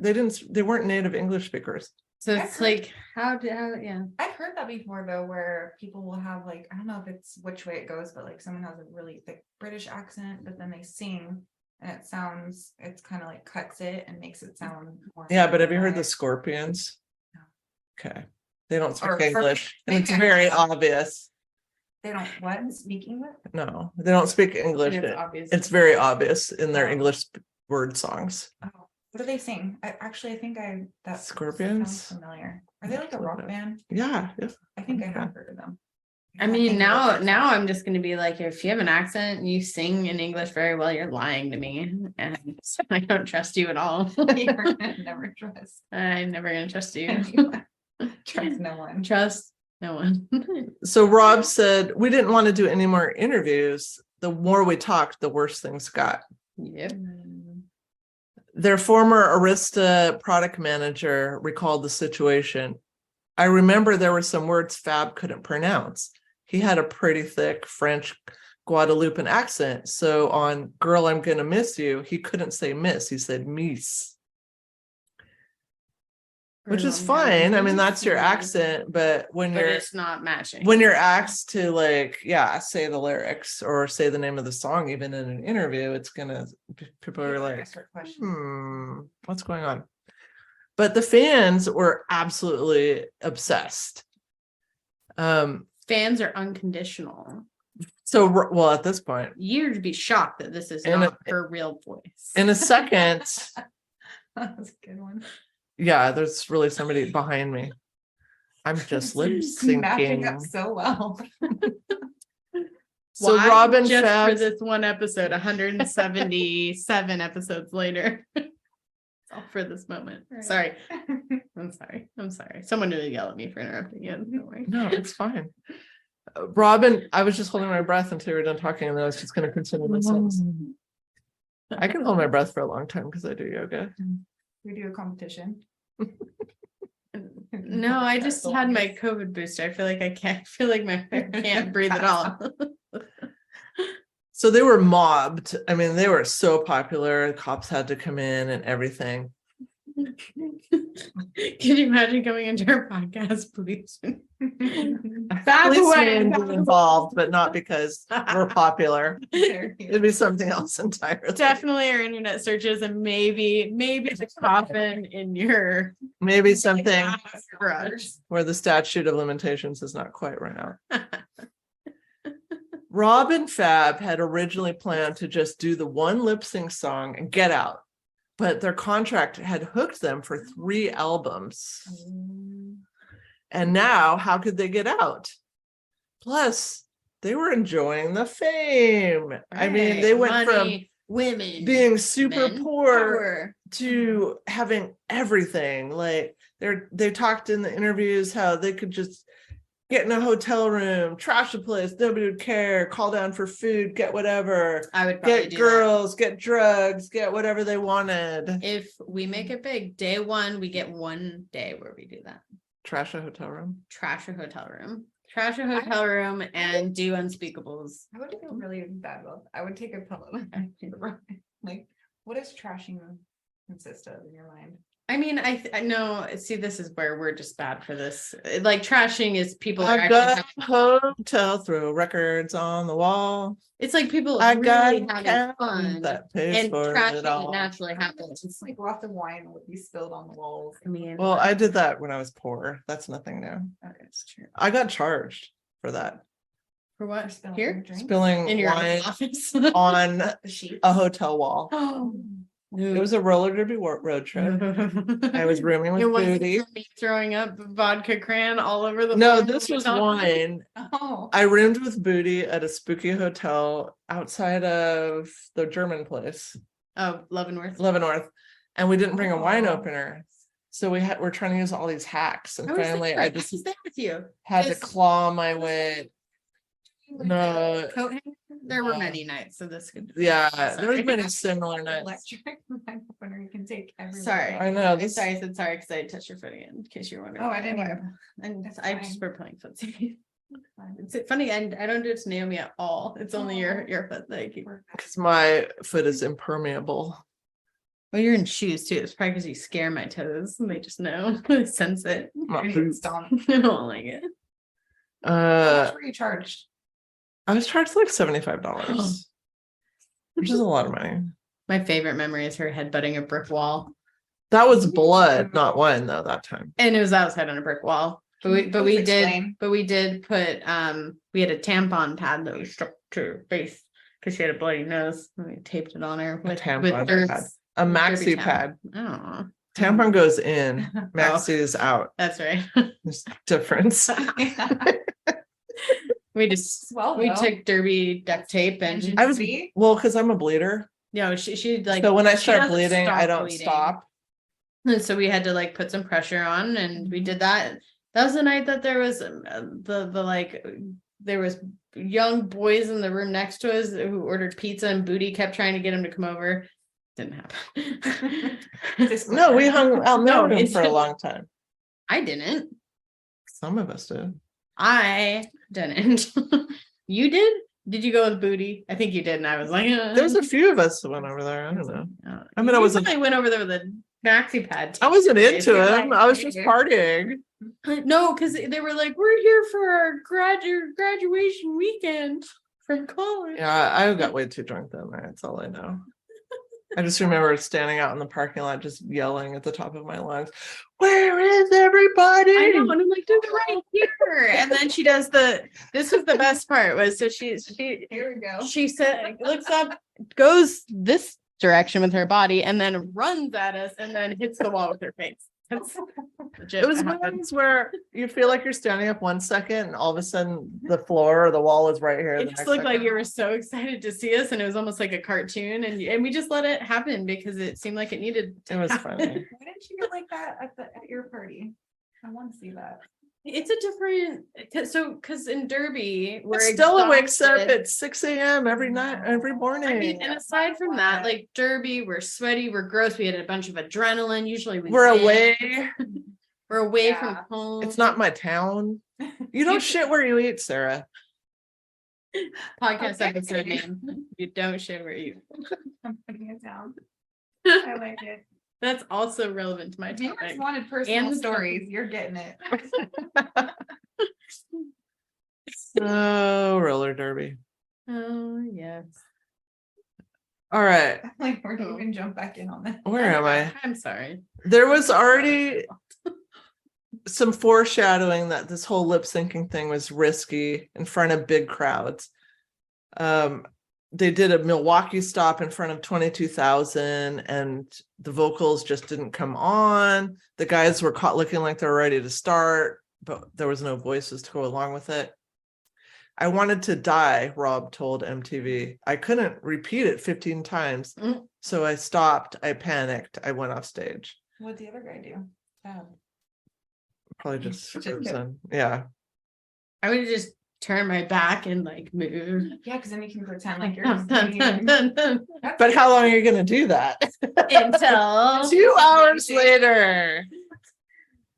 native English speakers. So it's like yeah. I've heard that before though, where people will have like, I don't know if it's which way it goes, but like someone has a really thick British accent, but then they sing and it's kind of like cuts it and makes it sound more. Yeah, but have you heard the Scorpions? No. Okay. They don't speak Or- English, and it's maybe I very have. obvious. They don't what speak English? No, they don't speak English. And it's obvious. It's very obvious in their Oh. English word songs. Oh, what do they sing? I think that Scorpions? sounds familiar. Are they like a rock band? Yeah. I think I Okay. have heard of them. I mean, now I'm just going to be like, if you have an accent and you sing in English very well, you're lying to me, and I don't trust you at all. You're gonna never trust. I'm never going to trust you. Trust no one. Trust no one. So Rob said, we didn't want to do any more interviews. The more we talked, the worse things got. Yep. Their former Arista product manager recalled the situation. I remember there were some words Fab couldn't pronounce. He had a pretty thick French Guadalupean accent. So on Girl, I'm Gonna Miss You, he couldn't say miss, he said miss. Which is fine. I mean, that's your accent, but when But you're it's not matching. when you're asked to like, yeah, say the lyrics or say the name of the song, even in an interview, it's gonna, people are like, what's going on? But the fans were absolutely obsessed. Fans are unconditional. So, well, at this point, You'd be shocked that this is In not her real voice. in a second, That was a good one. yeah, there's really somebody behind me. I'm just lip Matching up syncing. so well. So Why? Robin just for Fabs, this one episode, 177 episodes later. It's all for this moment. Right. Sorry. I'm sorry. Someone will yell at me for interrupting you. Don't worry. no, it's fine. Robin, I was just holding my breath until we were done talking, and then I was just going to continue my sentence. I can hold my breath for a long time because I do yoga. We do a competition. No, I just had my COVID booster. I feel like I feel like I can't breathe at all. So they were mobbed. I mean, they were so popular. Cops had to come in and everything. Can you imagine coming into our podcast, please? Back away. Involved, but not because we're popular. It'd be something else entirely. Definitely our internet searches and maybe the coffin in your Maybe something garage. where the statute of limitations is not quite run out. Rob and Fab had originally planned to just do the one lip sync song and get out, but their contract had hooked them for 3 albums. And now, how could they get out? Plus, they were enjoying the fame. I mean, they went from women being super men, poor power. to having everything. Like they talked in the interviews how they could just get in a hotel room, trash the place, nobody would care, call down for food, get whatever, I would probably get do girls, get drugs, get whatever they wanted. that. If we make it big, day 1, we get 1 day where we do that. Trash a hotel room. Trash a hotel room and do unspeakables. I would feel really bad about that. I would take a pillow. Like, what does trashing consist of in your mind? I mean, I know. See, this is where we're just bad for this. Like trashing is people are I actually got a hotel, throw records on the wall. it's like people I really got having account fun that pays and for it trashing all. naturally happens. It's like lots of wine would be spilled on the walls. I mean, Well, I did that when I was poor. That's nothing new. Okay, it's true. I got charged for that. for what? Spilling Here drinks. Spilling in your wine office. on The sheets. a hotel wall. Oh, It was a roller derby road trip. I was rooming with It wasn't Booty. from me throwing up vodka cran all over the No, floor. this was wine. Oh. I roomed with Booty at a spooky hotel outside of the German place, Oh, Leavenworth. Leavenworth, and we didn't bring a wine Oh. opener. So we're trying to use all these hacks, and I was finally there. I I just was there with you. had to Yes. claw my way. No, Coat hanger? There were No. many nights, so this could. yeah, there was Sorry. many similar nights. Electric wine opener you can take everywhere. Sorry. I know this. Sorry, I said sorry because I touched your foot again, in case you're wondering. Oh, I didn't why. even- And That's I fine. just were playing footsie. It's funny, and I don't do it to Naomi at all. It's only your foot that I keep. Because my foot is impermeable. Well, you're in shoes too. It's probably because you scare my toes and they just know. They sense it. My You're boots. stomp. I don't like it. How much were you charged? I was charged like $75, which is a lot of money. My favorite memory is her headbutting a brick wall. That was blood, not wine though, that time. And it was outside on a brick wall. But we Please explain. did put we had a tampon pad that we stuck to her face because she had a bloody nose. And we taped it on her with tampon her pad. A maxi pad. Oh, Tampon goes in, maxi is out. that's right. There's a difference. We just Well, we though. took derby duct tape and I was See? well, because I'm a bleeder. she like So when I she start doesn't bleeding, I stop don't bleeding. stop. And so we had to like put some pressure on, and we did that. That was the night that there was there was young boys in the room next to us who ordered pizza, and Booty kept trying to get him to come over. Didn't happen. No, we hung out in No, that room it's- for a long time. I didn't. Some of us did. I didn't. You did? Did you go with Booty? I think you did, and I was like, There was a few of us that went over there. I don't know. I mean, I you wasn't. probably went over there with a maxi pad. I wasn't into Right. him. I was just partying. No, because they were like, we're here for our graduation weekend from college. Yeah, I got way too drunk that night. That's all I know. I just remember standing out in the parking lot, just yelling at the top of my lungs, "Where is everybody?" I know, and I'm like, they're right here. And then she does this was the best part was so she Here we go. she said looks up, goes this direction with her body, and then runs at us and then hits the wall with her face. That's legit It was what one of happened. those where you feel like you're standing up 1 second and all of a sudden the floor or the wall is right here. It the just next looked like second. you were so excited to see us, and it was almost like a cartoon, and we just let it happen because it seemed like it needed to It was happen. funny. Why didn't you get like that at your party? I want to see that. It's a different because in Derby we're Stella wakes up exhausted. at 6 a.m. every night, every morning. I mean, and aside from that, like Derby, we're sweaty, we're gross. We had a bunch of adrenaline. Usually We're win. away. We're away Yeah. from home. It's not my town. You don't shit where you eat, Sarah. podcast Okay. episode name. You don't shit where you. I'm putting it down. I like it. That's also relevant to my You topic. just wanted personal the stories. You're getting it. Oh, roller derby. Oh yes. All right. Like we're not even jump back in on that. Where am I? I'm sorry. There was already some foreshadowing that this whole lip syncing thing was risky in front of big crowds. They did a Milwaukee stop in front of 22,000 and the vocals just didn't come on. The guys were caught looking like they were ready to start, but there was no voices to go along with it. I wanted to die, Rob told MTV. I couldn't repeat it 15 times. Mm. So I stopped, I panicked, I went off stage. What'd the other guy do? Probably just Just frozen. Yeah. I would have just turned my back and like moved. Yeah, because then you can pretend like you're Dun, just dun, dun, dun, dun. But how long are you going to do that? Until 2 hours later.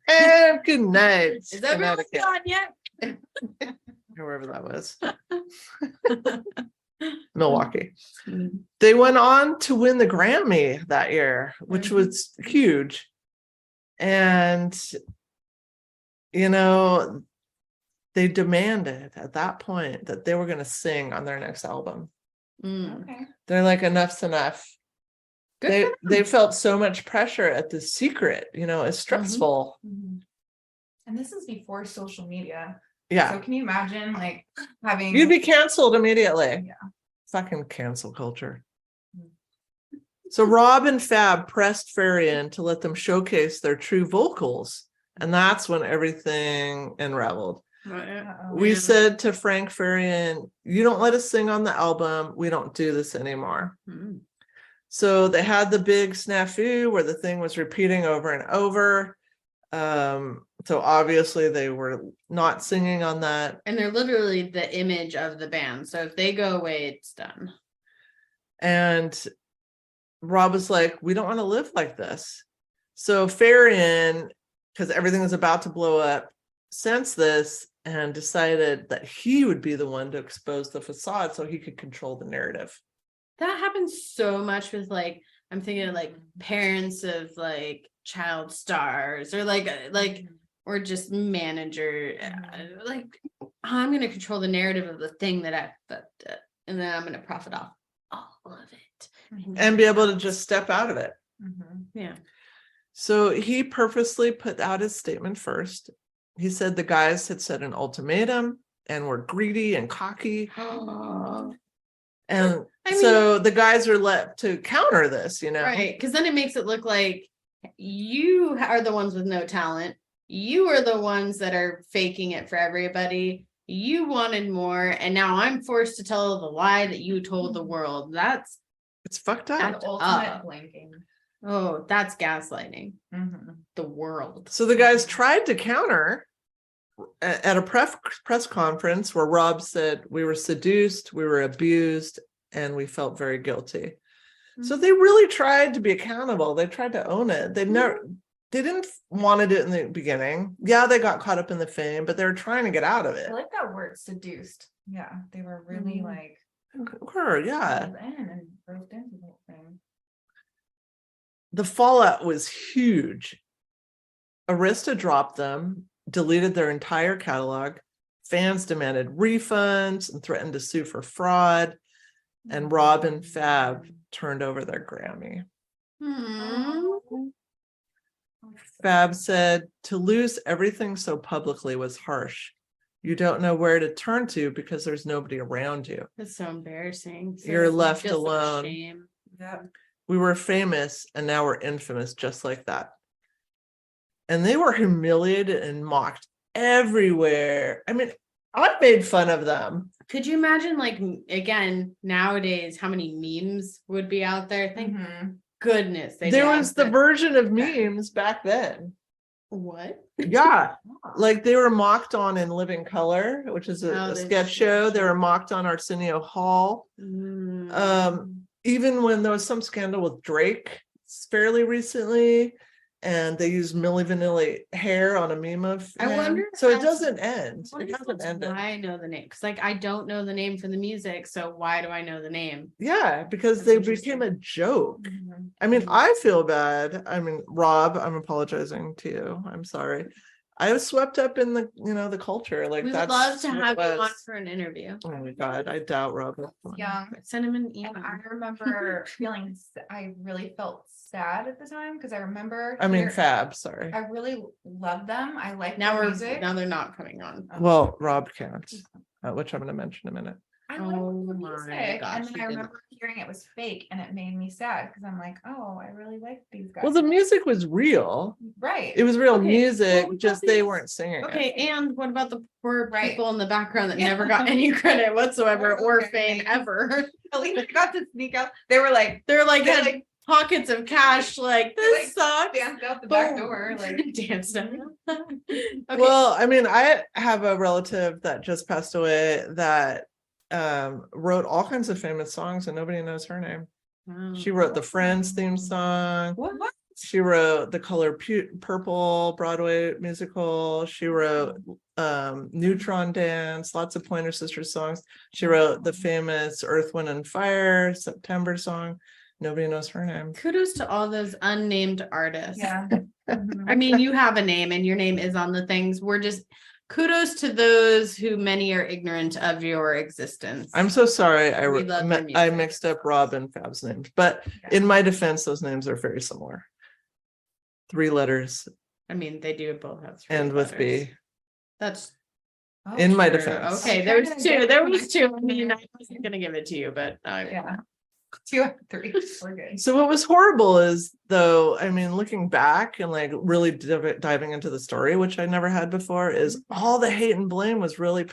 And good night. is everyone Connecticut. gone yet? Wherever that was. Milwaukee. Mm. They went on to win the Grammy that year, which was huge. And, you know, they demanded at that point that they were going to sing on their next album. Mm. Okay. They're like, enough's enough. Good for They felt so much pressure at the secret, you know, it's stressful. Mhm. And this is before social media. Yeah. So can you imagine like having You'd be canceled immediately. Yeah. Fucking cancel culture. So Rob and Fab pressed Farian to let them showcase their true vocals. And that's when everything unraveled. Uh-oh. We Yeah. said to Frank Farian, you don't let us sing on the album. We don't do this anymore. Mm. So they had the big snafu where the thing was repeating over and over. So obviously they were not singing on that. And they're literally the image of the band. So if they go away, it's done. And Rob was like, we don't want to live like this. So Farian, because everything was about to blow up, sensed this and decided that he would be the one to expose the facade so he could control the narrative. That happens so much with like, I'm thinking of like parents of like child stars or like or just manager, like I'm going to control the narrative of the thing that I fucked up, and then I'm going to profit off all of it. And be able to just step out of it. Mhm. Yeah. So he purposely put out his statement first. He said the guys had set an ultimatum and were greedy and cocky. And I mean- so the guys are left to counter this, you know? Right. Because then it makes it look like you are the ones with no talent. You are the ones that are faking it for everybody. You wanted more. And now I'm forced to tell the lie that you told the world. That's, It's fucked The up. ultimate blanking. oh, that's gaslighting Mhm. the world. So the guys tried to counter at a press conference where Rob said we were seduced, we were abused, and we felt very guilty. So they really tried to be accountable. They tried to own it. They didn't wanted it in the beginning. Yeah, they got caught up in the fame, but they were trying to get out of it. I like that word, seduced. Yeah, they were really Mhm. like Yeah. pulled in and roped into the whole thing. The fallout was huge. Arista dropped them, deleted their entire catalog. Fans demanded refunds and threatened to sue for fraud. And Rob and Fab turned over their Grammy. Hmm. Fab said, to lose everything so publicly was harsh. You don't know where to turn to because there's nobody around you. That's so embarrassing. So You're it's left just a alone. shame. Yep. We were famous and now we're infamous just like that. And they were humiliated and mocked everywhere. I mean, I made fun of them. Could you imagine, like, again, nowadays, how many memes would be out there? Thank Mhm. goodness they There don't. was the version of memes back then. What? Yeah. Like they were mocked on in Living Color, which is Oh, a the sketch show. They were mocked on Arsenio Hall. Mm. Even when there was some scandal with Drake fairly recently, and they used Milli Vanilli hair on a meme of I him. wonder if So it that's- doesn't end. I wonder It if hasn't that's ended. why I know the name, because like I don't know the name for the music, so why do I know the name? Yeah, because That's they interesting. became a joke. Mhm. I mean, I feel bad. I mean, Rob, I'm apologizing to you. I'm sorry. I was swept up in the, the culture. Like We would that's love to what it have you on was. for an interview. Oh my God, I doubt Rob. Young. Send him an email. And I remember feeling, I really felt sad at the time because I remember. I mean, Fab, sorry. I really loved them. I liked Now their we're music. now they're not coming on. Well, Rob can't, which I'm going to mention in a minute. I Oh liked the my music. gosh, And then you I didn't. remember hearing it was fake and it made me sad because I'm like, oh, I really like these guys. Well, the music was real. Right. It was real Okay, music, well, just what they these- weren't singing it. Okay, and what about the poor Right. people in the background that Yeah. never got any credit whatsoever or Okay. fame ever? At least I got to sneak out. They were like, They're like they had like pockets of cash, like They, this sucks. danced out the back Boom. door. Like, Danced out. Okay. Well, I mean, I have a relative that just passed away that wrote all kinds of famous songs and nobody knows her name. Wow. She wrote the Friends theme song. What? She wrote the Color Purple Broadway musical. She wrote Neutron Dance, lots of Pointer Sisters songs. She wrote the famous Earth, Wind and Fire September song. Nobody knows her name. Kudos to all those unnamed artists. yeah. I mean, you have a name and your name is on the things. We're just kudos to those who many are ignorant of your existence. I'm so sorry. We love your I music. mixed up Rob and Fab's names, but in my defense, those names are very similar. 3 letters, I mean, they do both have three end with letters. B. That's In my true. defense. Okay, there was two. There was two. I mean, I wasn't gonna give it to you, but Yeah. 2 out of 3. We're good. So what was horrible is, though, I mean, looking back and like really diving into the story, which I never had before, is all the hate and blame was really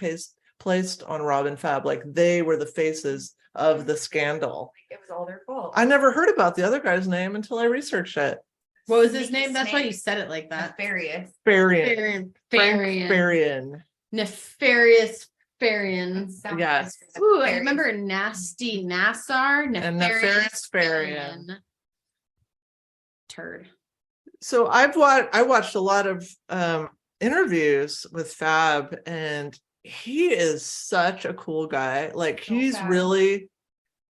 placed on Rob and Fab. Like they were the faces of the scandal. It was all their fault. I never heard about the other guy's name until I researched it. what was his name? That's why you said it like that. Nefarious. Farian. Frank Farian. Farian. Nefarious Farian. Sounds Yes. like Ooh, I nefarious. remember Nasty Nassar. And Nefarious Farian. Turd. So I watched a lot of interviews with Fab, and he is such a cool guy. Like So he's Fab. really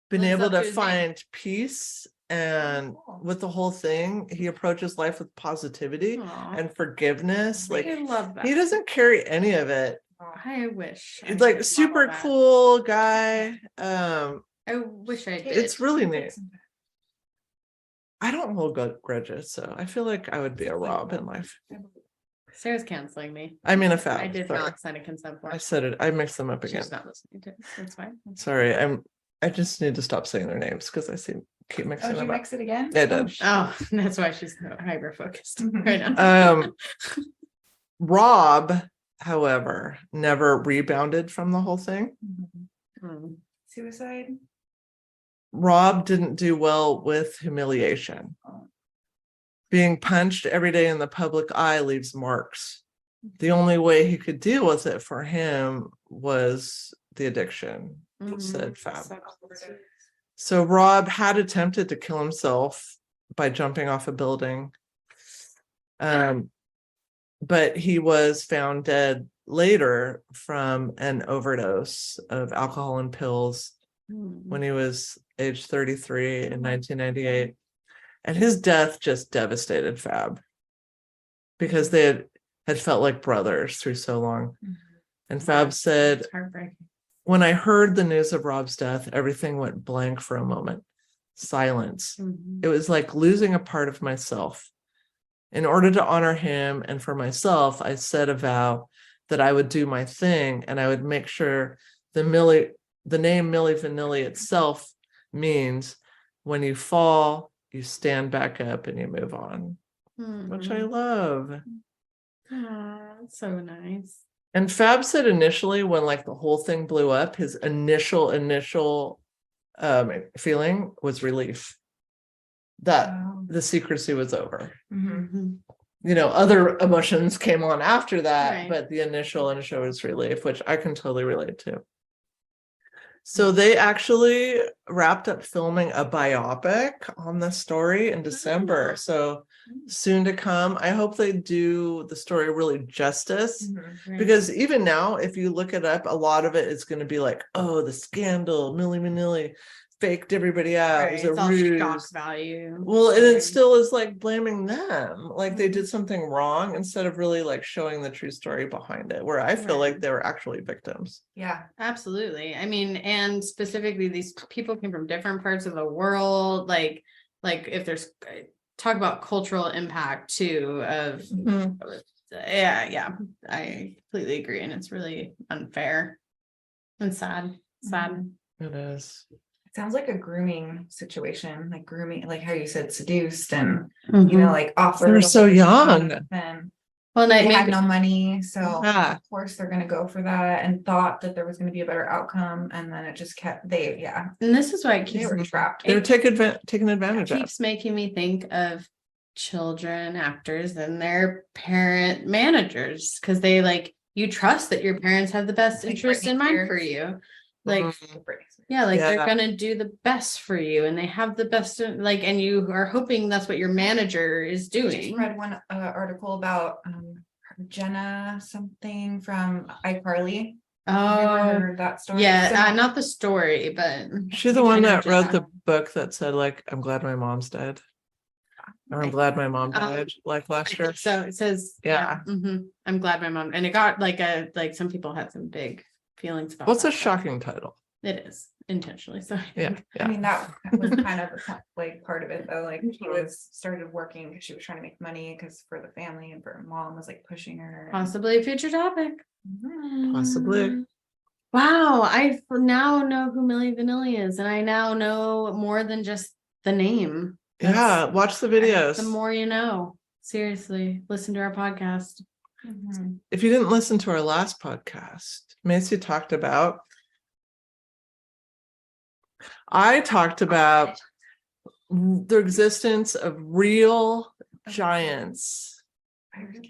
been Lives able up to to his name. find peace, and Cool. with the whole thing, he approaches life with positivity Aw, and forgiveness. Like I love that. he doesn't carry any of it. I wish. I He's like could super model that. cool guy. I wish I did. It's really neat. I don't hold grudges, so I feel like I would be a Rob in life. Sarah's canceling me. I mean a Fab. I did sorry. not sign a consent form. I said it. I mixed them up again. She's not listening to it. That's fine. Sorry, I just need to stop saying their names because keep Oh, mixing did you them up. mix it again? Yeah, I did. Oh, that's why she's hyper focused right now. Rob, however, never rebounded from the whole thing. Hmm. Suicide. Rob didn't do well with humiliation. Being punched every day in the public eye leaves marks. The only way he could deal with it for him was the addiction, said Fab. So Rob had attempted to kill himself by jumping off a building. But he was found dead later from an overdose of alcohol and pills when he was age 33 in 1998. And his death just devastated Fab because they had felt like brothers through so long. And Fab said, It's heartbreaking. when I heard the news of Rob's death, everything went blank for a moment. Silence. It was like losing a part of myself. In order to honor him and for myself, I said a vow that I would do my thing and I would make sure the name Milli Vanilli itself means when you fall, you stand back up and you move on, which I love. That's so nice. And Fab said initially when like the whole thing blew up, his initial feeling was relief that the secrecy was over. You know, other emotions came on after that, Right. but the initial was relief, which I can totally relate to. So they actually wrapped up filming a biopic on the story in December. So soon to come. I hope they do the story really justice. Right. Because even now, if you look it up, a lot of it is going to be like, oh, the scandal, Milli Vanilli faked everybody out. Right, It was a it's all ruse. shock value. Well, and it still is like blaming them, like they did something wrong instead of really like showing the true story behind it, where I feel Right. like they were actually victims. Yeah. Absolutely. I mean, and specifically, these people came from different parts of the world. Like if there's talk about cultural impact too of yeah, I completely agree, and it's really unfair and sad. It is. Sounds like a grooming situation, like grooming, like how you said seduced and, you know, like offered. They're so young. And Well, they had no money. So Yeah. of course they're going to go for that and thought that there was going to be a better outcome. And then it just kept, and this is why it they keeps were trapped. They were taken advantage of. keeps making me think of children actors and their parent managers, because they like, you trust that your parents have the best Like interest Britney in mind Spears. for you. Like, Mhm. yeah, like Yeah. they're gonna do the best for you, and they have the best, like, and you are hoping that's what your manager is I just doing. read one article about Jenna something from iCarly. Have you ever Oh, heard that story? yeah, Similar- not the story, but She's the one I know that wrote Jenna. the book that said like, I'm glad my mom's dead. Or I'm glad my mom died like last year. So it says, Yeah. I'm glad my mom, and it got like some people had some big feelings about What's a that. shocking title? It is intentionally so. Yeah. I Yeah. mean, that was kind of like part of it though. Like she was started working because she was trying to make money because for the family, and for her mom was like pushing her. Possibly a future topic. Possibly. Wow, I now know who Milli Vanilli is, and I now know more than just the name. Yeah. Watch the videos. The more you know. Seriously, listen to our podcast. Mhm. If you didn't listen to our last podcast, Macie talked about. I talked about the existence of real giants,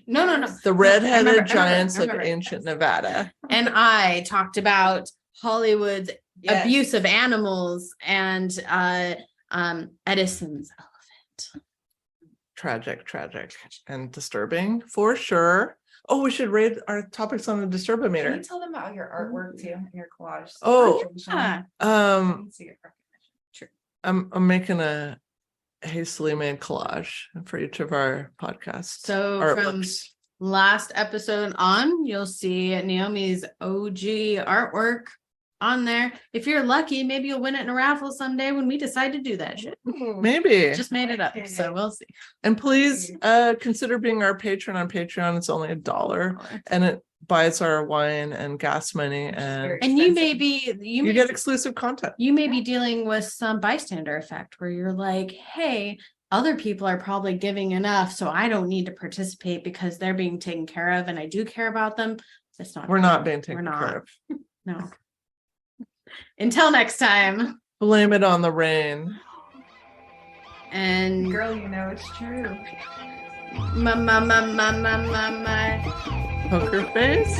No. the I redheaded remember, giants I of remember. ancient Nevada. And I talked about Hollywood's Yes. abuse of animals and Edison's elephant. Tragic, and disturbing for sure. Oh, we should rate our topics on the Can you Disturbometer. tell them about your artwork too, and your collage? Oh, Yeah. I'm making a hastily made collage for each of our podcasts. So from artworks. last episode on, you'll see Naomi's OG artwork on there. If you're lucky, maybe you'll win it in a raffle someday when we decide to do that shit. Maybe. Just made it up, so we'll see. And please consider being our patron on Patreon. It's only $1 and it buys our wine and gas money, and And you may be you get exclusive content. you may be dealing with some bystander effect where you're like, hey, other people are probably giving enough, so I don't need to participate because they're being taken care of and I do care about them. It's not We're true. not being We're taken not. care of. No. Until next time. Blame it on the rain. And Girl, you know it's true. my Poker face.